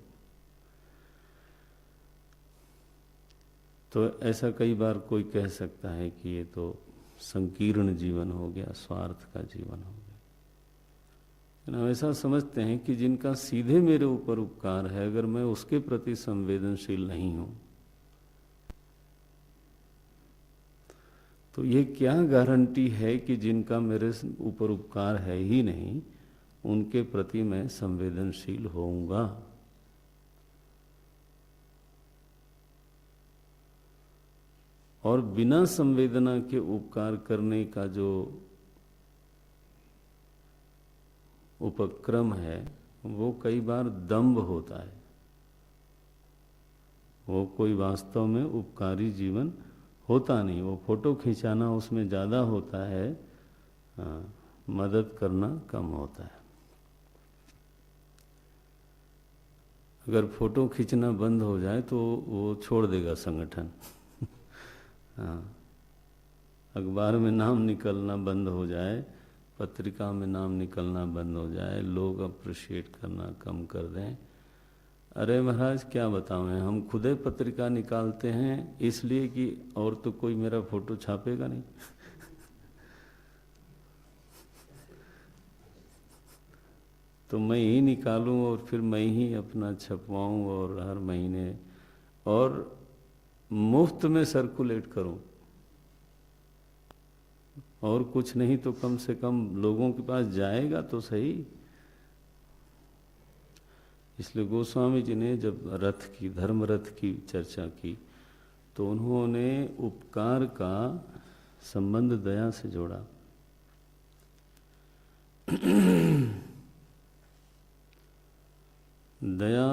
Speaker 1: तो ऐसा कई बार कोई कह सकता है कि ये तो संकीर्ण जीवन हो गया, स्वार्थ का जीवन हो गया। हम ऐसा समझते हैं कि जिनका सीधे मेरे ऊपर उपकार है, अगर मैं उसके प्रति संवेदनशील नहीं हूं तो ये क्या गारंटी है कि जिनका मेरे ऊपर उपकार है ही नहीं उनके प्रति मैं संवेदनशील होऊंगा। और बिना संवेदना के उपकार करने का जो उपक्रम है वो कई बार दंभ होता है। वो कोई वास्तव में उपकारी जीवन होता नहीं। वो फोटो खिंचाना उसमें ज़्यादा होता है, मदद करना कम होता है। अगर फोटो खींचना बंद हो जाए तो वो छोड़ देगा संगठन। हाँ, अखबार में नाम निकलना बंद हो जाए, पत्रिका में नाम निकलना बंद हो जाए, लोग अप्रिशिएट करना कम कर दें। अरे महाराज क्या बताऊं, हम खुदे पत्रिका निकालते हैं इसलिए कि और तो कोई मेरा फोटो छापेगा नहीं। तो मैं ही निकालूं और फिर मैं ही अपना छपवाऊं और हर महीने और मुफ्त में सर्कुलेट करूं। और कुछ नहीं तो कम से कम लोगों के पास जाएगा तो सही। इसलिए गोस्वामी जी ने जब रथ की, धर्म रथ की चर्चा की तो उन्होंने उपकार का संबंध दया से जोड़ा। दया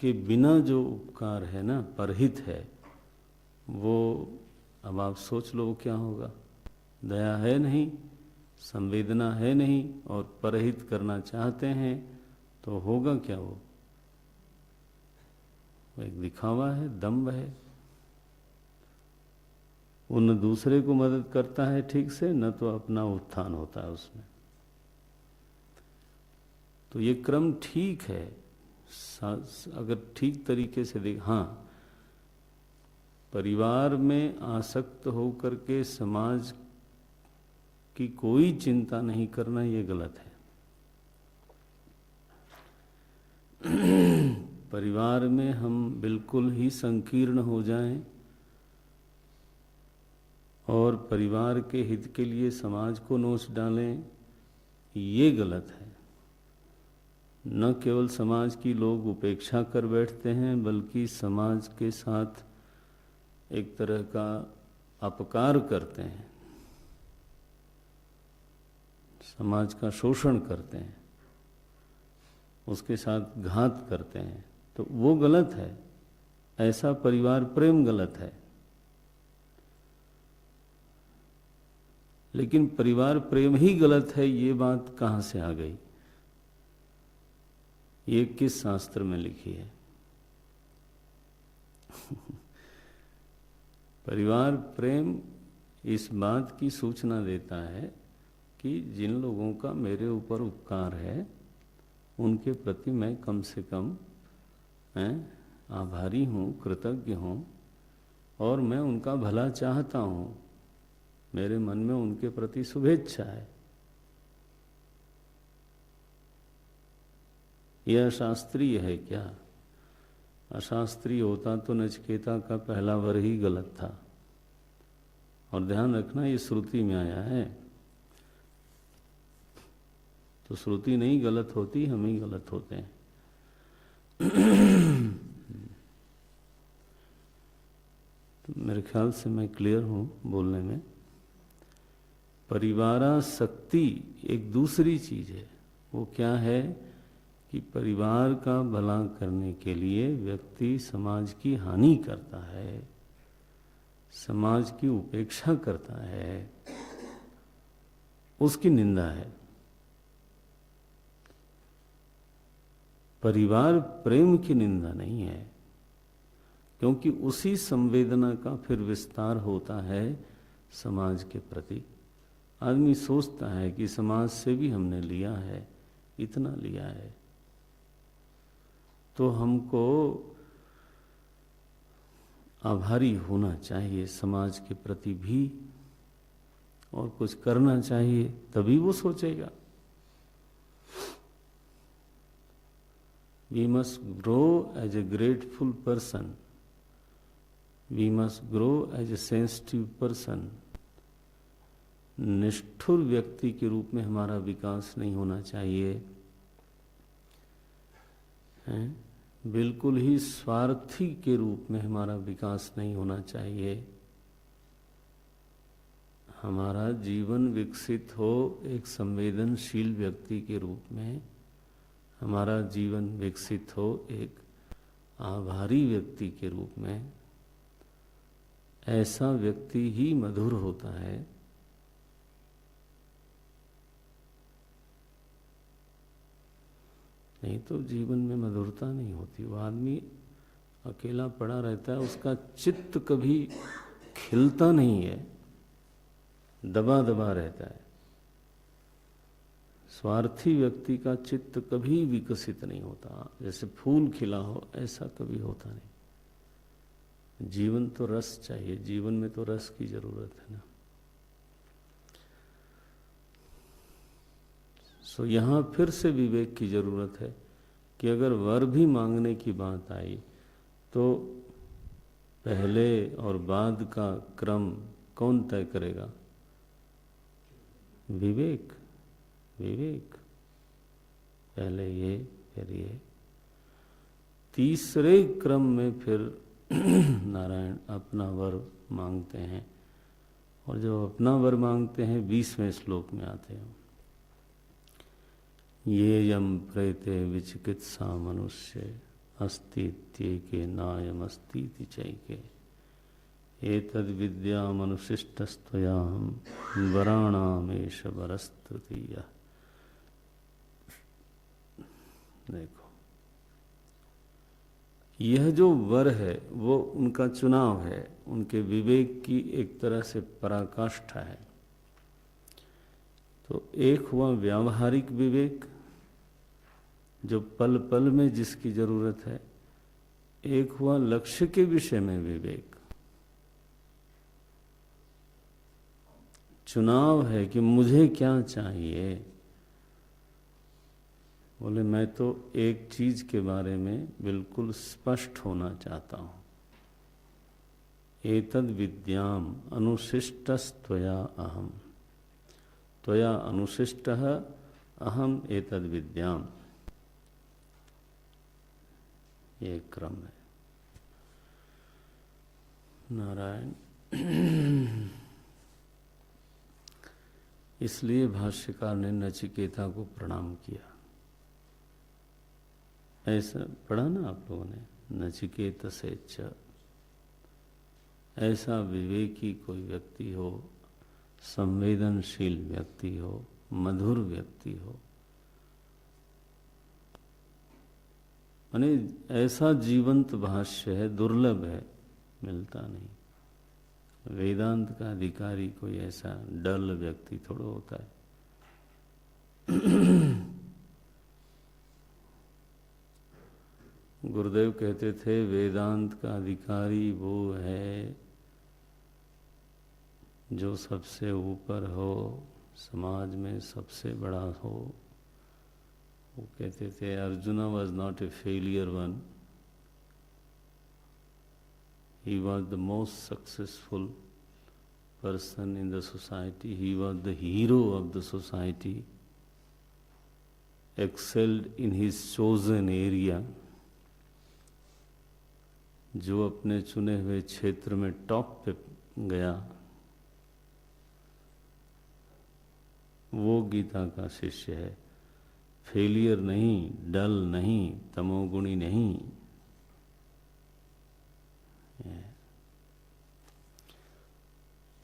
Speaker 1: के बिना जो उपकार है ना, परहित है, वो अब आप सोच लो क्या होगा। दया है नहीं, संवेदना है नहीं और परहित करना चाहते हैं तो होगा क्या? वो एक दिखावा है, दंभ है। वो न दूसरे को मदद करता है ठीक से, न तो अपना उत्थान होता है उसमें। तो ये क्रम ठीक है अगर ठीक तरीके से देख। हाँ, परिवार में आसक्त होकर के समाज की कोई चिंता नहीं करना, ये गलत है। परिवार में हम बिल्कुल ही संकीर्ण हो जाएं और परिवार के हित के लिए समाज को नोच डालें, ये गलत है। न केवल समाज की लोग उपेक्षा कर बैठते हैं, बल्कि समाज के साथ एक तरह का अपकार करते हैं, समाज का शोषण करते हैं, उसके साथ घात करते हैं। तो वो गलत है। ऐसा परिवार प्रेम गलत है। लेकिन परिवार प्रेम ही गलत है, ये बात कहाँ से आ गई? ये किस शास्त्र में लिखी है? परिवार प्रेम इस बात की सूचना देता है कि जिन लोगों का मेरे ऊपर उपकार है उनके प्रति मैं कम से कम आभारी हूँ, कृतज्ञ हूँ और मैं उनका भला चाहता हूँ। मेरे मन में उनके प्रति शुभेच्छा है। यह अशास्त्रीय है क्या? अशास्त्रीय होता तो नचिकेता का पहला वर ही गलत था। और ध्यान रखना, ये श्रुति में आया है, तो श्रुति नहीं गलत होती, हम ही गलत होते हैं। तो मेरे ख्याल से मैं क्लियर हूँ बोलने में। परिवारासक्ति एक दूसरी चीज है। वो क्या है कि परिवार का भला करने के लिए व्यक्ति समाज की हानि करता है, समाज की उपेक्षा करता है, उसकी निंदा है। परिवार प्रेम की निंदा नहीं है, क्योंकि उसी संवेदना का फिर विस्तार होता है समाज के प्रति। आदमी सोचता है कि समाज से भी हमने लिया है, इतना लिया है, तो हमको आभारी होना चाहिए समाज के प्रति भी, और कुछ करना चाहिए, तभी वो सोचेगा। We must grow as a grateful person. We must grow as a sensitive person. निष्ठुर व्यक्ति के रूप में हमारा विकास नहीं होना चाहिए, बिल्कुल ही स्वार्थी के रूप में हमारा विकास नहीं होना चाहिए। हमारा जीवन विकसित हो एक संवेदनशील व्यक्ति के रूप में, हमारा जीवन विकसित हो एक आभारी व्यक्ति के रूप में। ऐसा व्यक्ति ही मधुर होता है। नहीं तो जीवन में मधुरता नहीं होती। वो आदमी अकेला पड़ा रहता है, उसका चित्त कभी खिलता नहीं है, दबा दबा रहता है। स्वार्थी व्यक्ति का चित्त कभी विकसित नहीं होता। जैसे फूल खिला हो, ऐसा कभी होता नहीं। जीवन तो रस चाहिए, जीवन में तो रस की जरूरत है ना। सो यहाँ फिर से विवेक की जरूरत है कि अगर वर भी मांगने की बात आई तो पहले और बाद का क्रम कौन तय करेगा? विवेक। विवेक पहले ये, फिर ये। तीसरे क्रम में फिर नारायण अपना वर मांगते हैं, और जब अपना वर मांगते हैं 20वें श्लोक में आते हैं, ये यम प्रेते विचिकित्सा मनुष्य अस्तित्ये नायम अस्तीति चैके एतद् विद्यामनुशिष्टस्त्वयाहं वराणामेष वरस्तृतीयः। देखो, यह जो वर है वो उनका चुनाव है, उनके विवेक की एक तरह से पराकाष्ठा है। तो एक हुआ व्यावहारिक विवेक, जो पल पल में जिसकी जरूरत है। एक हुआ लक्ष्य के विषय में विवेक। चुनाव है कि मुझे क्या चाहिए। बोले मैं तो एक चीज के बारे में बिल्कुल स्पष्ट होना चाहता हूं। एतद् विद्याम अनुशिष्टस्त्वया अहम, त्वया अनुशिष्टः अहम एतद् विद्याम। ये क्रम है। नारायण। इसलिए भाष्यकार ने नचिकेता को प्रणाम किया। ऐसा पढ़ा ना आप लोगों ने, नचिकेत से ऐसा विवेकी कोई व्यक्ति हो, संवेदनशील व्यक्ति हो, मधुर व्यक्ति हो, माने ऐसा जीवंत भाष्य है, दुर्लभ है, मिलता नहीं। वेदांत का अधिकारी कोई ऐसा डल व्यक्ति थोड़ा होता है। गुरुदेव कहते थे वेदांत का अधिकारी वो है जो सबसे ऊपर हो, समाज में सबसे बड़ा हो। वो कहते थे arjuna was not a failure one, he was the most successful person in the society. He was the hero of the society, excelled in his chosen area. जो अपने चुने हुए क्षेत्र में टॉप पे गया, वो गीता का शिष्य है। फेलियर नहीं, डल नहीं, तमोगुणी नहीं।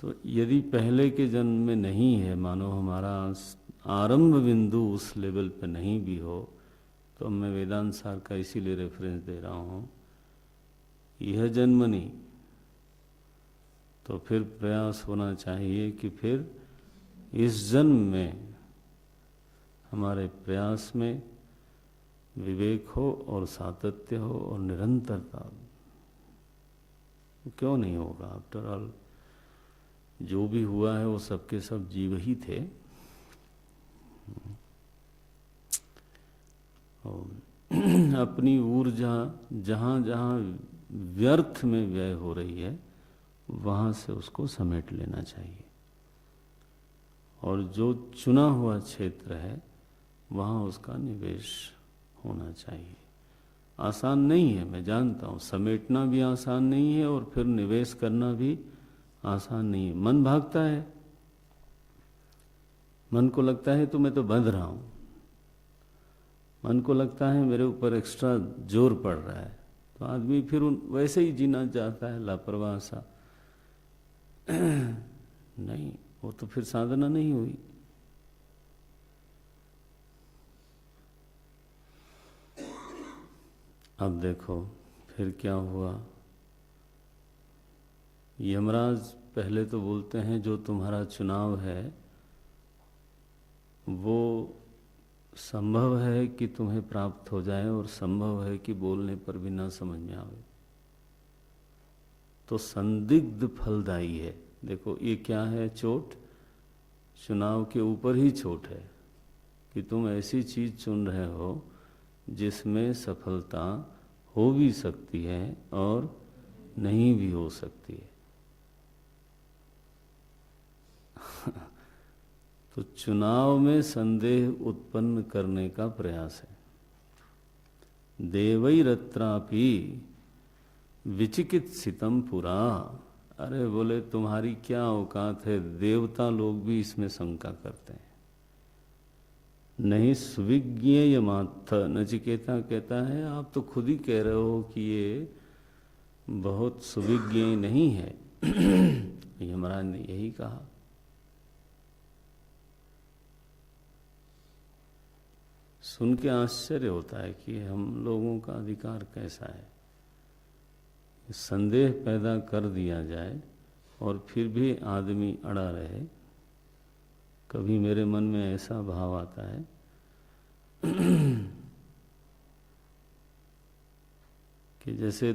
Speaker 1: तो यदि पहले के जन्म में नहीं है, मानो हमारा आरंभ बिंदु उस लेवल पे नहीं भी हो, तो मैं वेदांत सार का इसीलिए रेफरेंस दे रहा हूँ, यह जन्म नहीं, तो फिर प्रयास होना चाहिए कि फिर इस जन्म में हमारे प्रयास में विवेक हो और सातत्य हो और निरंतरता। क्यों नहीं होगा? आफ्टर ऑल जो भी हुआ है वो सबके सब जीव ही थे। अपनी ऊर्जा जहाँ जहाँ व्यर्थ में व्यय हो रही है, वहाँ से उसको समेट लेना चाहिए, और जो चुना हुआ क्षेत्र है वहाँ उसका निवेश होना चाहिए। आसान नहीं है, मैं जानता हूँ, समेटना भी आसान नहीं है और फिर निवेश करना भी आसान नहीं है। मन भागता है, मन को लगता है तो मैं तो बंध रहा हूँ, मन को लगता है मेरे ऊपर एक्स्ट्रा जोर पड़ रहा है, तो आदमी फिर वैसे ही जीना चाहता है, लापरवाह सा। नहीं, वो तो फिर साधना नहीं हुई। अब देखो फिर क्या हुआ। यमराज पहले तो बोलते हैं जो तुम्हारा चुनाव है वो संभव है कि तुम्हें प्राप्त हो जाए और संभव है कि बोलने पर भी ना समझ में आवे, तो संदिग्ध फलदायी है। देखो ये क्या है? चोट, चुनाव के ऊपर ही चोट है कि तुम ऐसी चीज चुन रहे हो जिसमें सफलता हो भी सकती है और नहीं भी हो सकती है। तो चुनाव में संदेह उत्पन्न करने का प्रयास है। देवैरत्रापि विचिकित्सितम पुरा। अरे बोले तुम्हारी क्या औकात है, देवता लोग भी इसमें शंका करते हैं। नहीं सुविज्ञेय मात्थ, नचिकेता कहता है आप तो खुद ही कह रहे हो कि ये बहुत सुविज्ञेय नहीं है। यमराज ने यही कहा। सुन के आश्चर्य होता है कि हम लोगों का अधिकार कैसा है। संदेह पैदा कर दिया जाए और फिर भी आदमी अड़ा रहे। कभी मेरे मन में ऐसा भाव आता है कि जैसे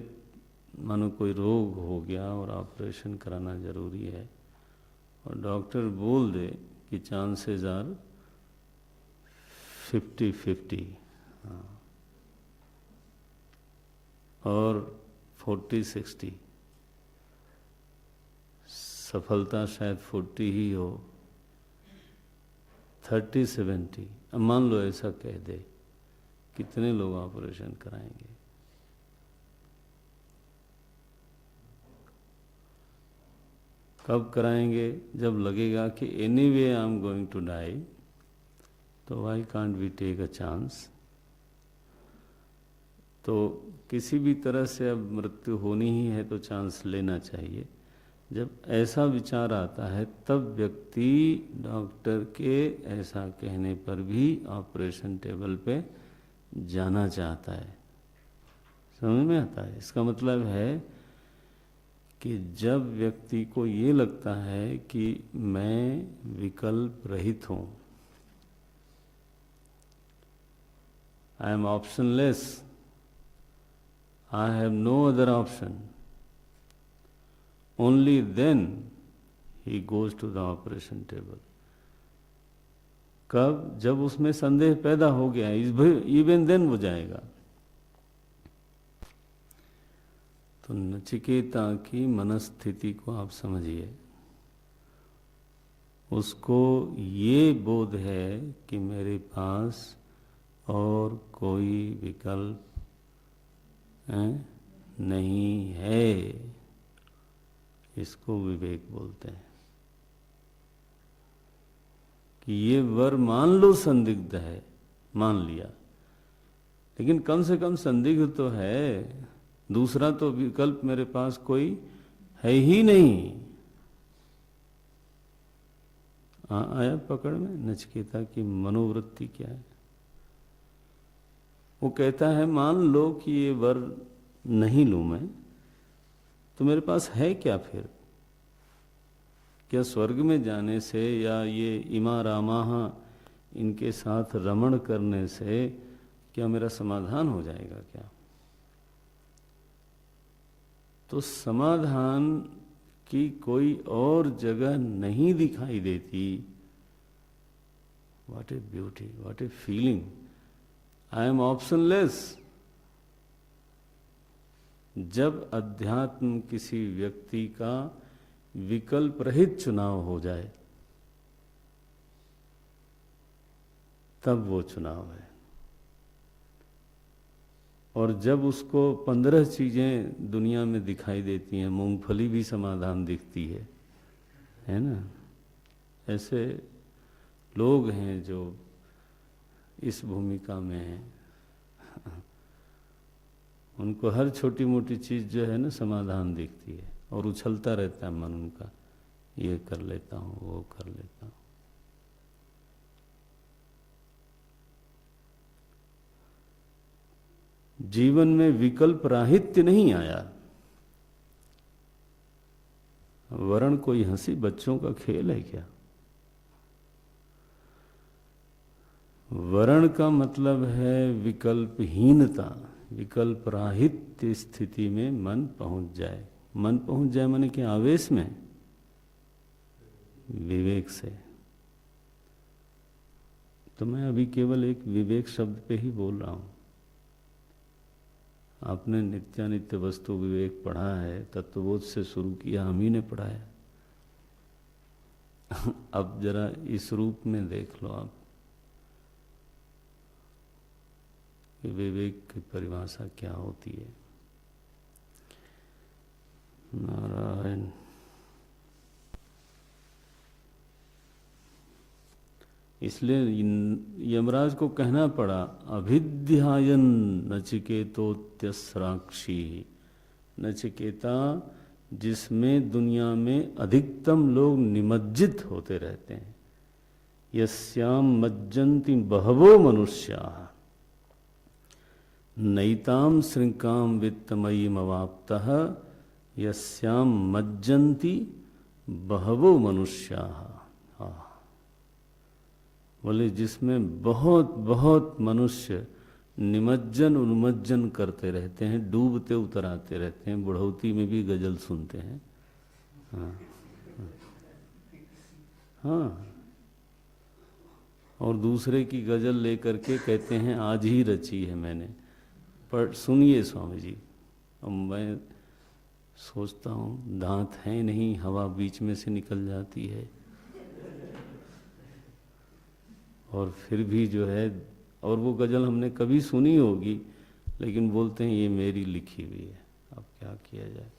Speaker 1: मानो कोई रोग हो गया और ऑपरेशन कराना जरूरी है और डॉक्टर बोल दे कि चांसेस आर 50-50 और 40-60, सफलता शायद 40 ही हो, 30-70। अब मान लो ऐसा कह दे, कितने लोग ऑपरेशन कराएंगे? कब कराएंगे? जब लगेगा कि anyway I am going to die, तो why can't we take a chance. तो किसी भी तरह से अब मृत्यु होनी ही है तो चांस लेना चाहिए। जब ऐसा विचार आता है तब व्यक्ति डॉक्टर के ऐसा कहने पर भी ऑपरेशन टेबल पे जाना चाहता है। समझ में आता है? इसका मतलब है कि जब व्यक्ति को ये लगता है कि मैं विकल्प रहित हूँ, I am optionless, I have no other option, only then ही goes to the operation table. कब? जब उसमें संदेह पैदा हो गया, इवन देन वो जाएगा। तो नचिकेता की मनस्थिति को आप समझिए। उसको ये बोध है कि मेरे पास और कोई विकल्प नहीं है। इसको विवेक बोलते हैं कि ये वर मान लो संदिग्ध है, मान लिया, लेकिन कम से कम संदिग्ध तो है, दूसरा तो विकल्प मेरे पास कोई है ही नहीं। आया पकड़ में नचिकेता की मनोवृत्ति क्या है? वो कहता है मान लो कि ये वर नहीं लूं मैं, तो मेरे पास है क्या फिर? क्या स्वर्ग में जाने से या ये इमा रामाह इनके साथ रमण करने से क्या मेरा समाधान हो जाएगा क्या? तो समाधान की कोई और जगह नहीं दिखाई देती। What a beauty, what a feeling. I am optionless. जब अध्यात्म किसी व्यक्ति का विकल्प रहित चुनाव हो जाए, तब वो चुनाव है। और जब उसको 15 चीजें दुनिया में दिखाई देती हैं, मूंगफली भी समाधान दिखती है ना? ऐसे लोग हैं जो इस भूमिका में हैं। उनको हर छोटी मोटी चीज जो है ना समाधान दिखती है, और उछलता रहता है मन उनका, ये कर लेता हूँ, वो कर लेता हूँ। जीवन में विकल्प राहित्य नहीं आया। वरण कोई हंसी बच्चों का खेल है क्या? वरण का मतलब है विकल्पहीनता। विकल्प राहित्य स्थिति में मन पहुंच जाए। मन पहुंच जाए माने कि आवेश में, विवेक से। तो मैं अभी केवल एक विवेक शब्द पे ही बोल रहा हूं। आपने नित्यानित्य वस्तु विवेक पढ़ा है, तत्वबोध से शुरू किया, हम ही ने पढ़ाया। अब जरा इस रूप में देख लो आप, विवेक की परिभाषा क्या होती है। नारायण। इसलिए यमराज को कहना पड़ा, अभिध्यायन नचिकेतोत्यस्राक्षी। नचिकेता, जिसमें दुनिया में अधिकतम लोग निमज्जित होते रहते हैं। यस्याम मज्जन्ति बहवो मनुष्याः नैताम श्रृंकाम वित्तमयीम अवाप्तः यस्याम मज्जन्ति बहवो मनुष्याः। बोले जिसमें बहुत बहुत मनुष्य निमज्जन उन्मज्जन करते रहते हैं, डूबते उतराते रहते हैं। बुढ़ौती में भी गजल सुनते हैं। हाँ, और दूसरे की गजल लेकर के कहते हैं आज ही रची है मैंने। पर सुनिए स्वामी जी, अब मैं सोचता हूँ दांत है नहीं, हवा बीच में से निकल जाती है, और फिर भी जो है, और वो गजल हमने कभी सुनी होगी, लेकिन बोलते हैं ये मेरी लिखी हुई है। अब क्या किया जाए?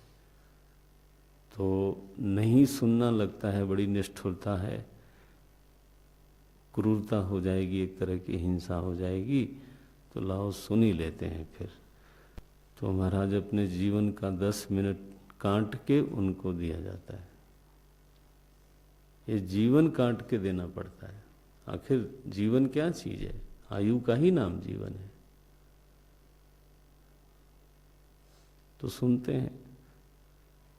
Speaker 1: तो नहीं सुनना लगता है बड़ी निष्ठुरता है, क्रूरता हो जाएगी, एक तरह की हिंसा हो जाएगी, तो लाओ सुन ही लेते हैं फिर। तो महाराज अपने जीवन का 10 मिनट काट के उनको दिया जाता है। ये जीवन काट के देना पड़ता है। आखिर जीवन क्या चीज है? आयु का ही नाम जीवन है। तो सुनते हैं,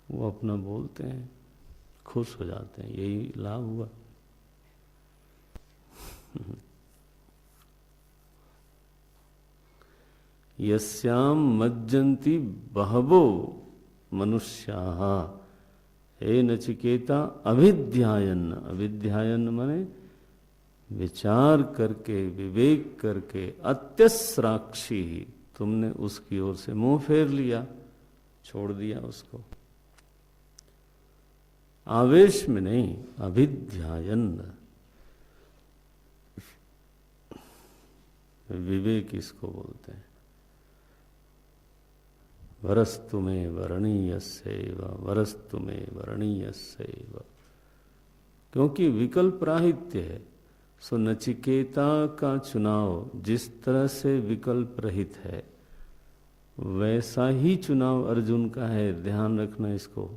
Speaker 1: वो अपना बोलते हैं, खुश हो जाते हैं, यही लाभ हुआ। यस्याम मज्जन्ति बहवो मनुष्याः हे नचिकेता अभिध्यायन, अभिध्यायन माने विचार करके, विवेक करके, अत्यस्राक्षी, तुमने उसकी ओर से मुंह फेर लिया, छोड़ दिया उसको। आवेश में नहीं, अभिध्यायन, विवेक इसको बोलते हैं। वरस्तु में वरणीयस्यैव, वरस्तु में वरणीयस्यैव, क्योंकि विकल्प राहित्य है। सो नचिकेता का चुनाव जिस तरह से विकल्प रहित है, वैसा ही चुनाव अर्जुन का है। ध्यान रखना इसको।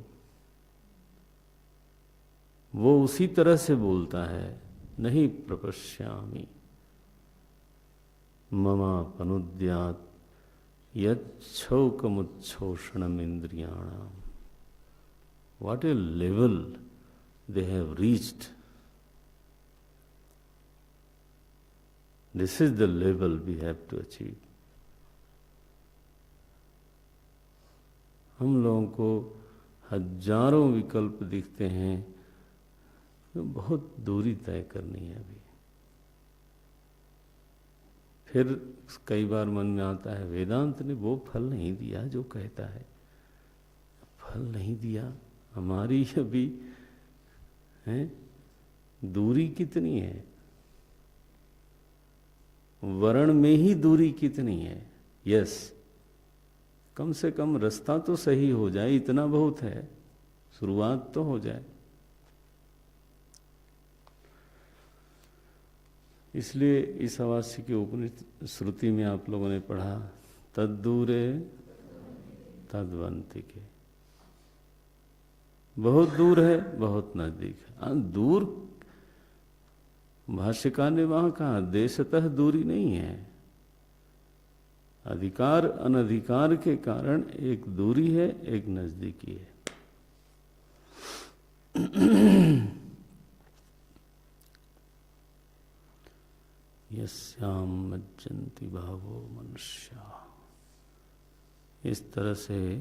Speaker 1: वो उसी तरह से बोलता है, नहीं प्रपश्यामि ममापनुद्यात् यच्छोकमुच्छोषणम् इंद्रियाणाम। What a level they have reached. This is the level we have to achieve. हम लोगों को हजारों विकल्प दिखते हैं, तो बहुत दूरी तय करनी है अभी। फिर कई बार मन में आता है, वेदांत ने वो फल नहीं दिया जो कहता है। फल नहीं दिया, हमारी अभी है दूरी कितनी है, वर्ण में ही दूरी कितनी है। यस, कम से कम रास्ता तो सही हो जाए, इतना बहुत है, शुरुआत तो हो जाए। इसलिए इस आवास्य की उपनिषद श्रुति में आप लोगों ने पढ़ा, तद्दूरे तद्वंतिके, बहुत दूर है, बहुत नजदीक है। दूर भाष्यकार ने वहां कहा, देशतः दूरी नहीं है, अधिकार अनधिकार के कारण एक दूरी है, एक नजदीकी है। यस्याम मज्जन्ति भावो मनुष्या। इस तरह से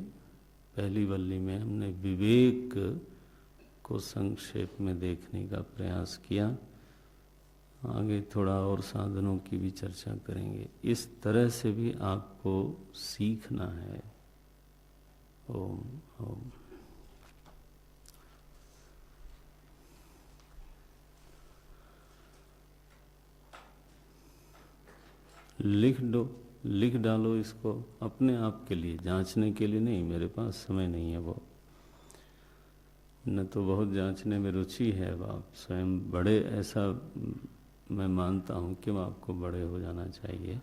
Speaker 1: पहली वल्ली में हमने विवेक को संक्षेप में देखने का प्रयास किया। आगे थोड़ा और साधनों की भी चर्चा करेंगे। इस तरह से भी आपको सीखना है। ओम ओम। लिख डालो इसको अपने आप के लिए, जांचने के लिए नहीं। मेरे पास समय नहीं है वो, न तो बहुत जांचने में रुचि है। अब आप स्वयं बड़े, ऐसा मैं मानता हूँ कि आपको बड़े हो जाना चाहिए,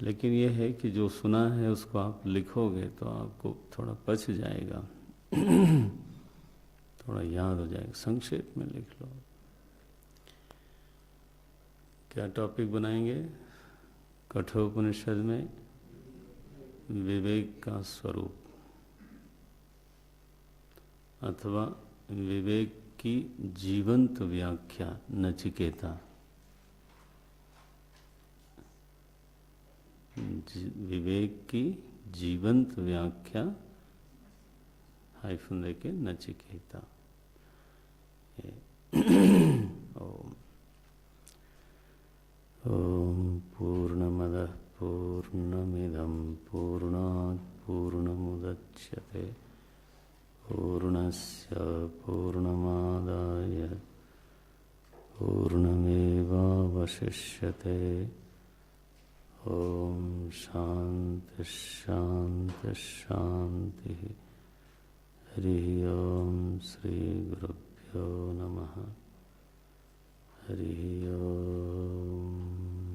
Speaker 1: लेकिन यह है कि जो सुना है उसको आप लिखोगे तो आपको थोड़ा पच जाएगा, थोड़ा याद हो जाएगा। संक्षेप में लिख लो। क्या टॉपिक बनाएंगे? कठोपनिषद में विवेक का स्वरूप अथवा विवेक की जीवंत व्याख्या, नचिकेता। विवेक की जीवंत व्याख्या हाइफन देके नचिकेता। ओम ओम पूर्णमदः पूर्णमिदं पूर्णात् पूर्णमुदच्यते पूर्णस्य पूर्णमादाय पूर्णमेवावशिष्यते। ओम शांति शांति शांति। हरि ओम श्री गुरुभ्यो नमः। हरि ओम।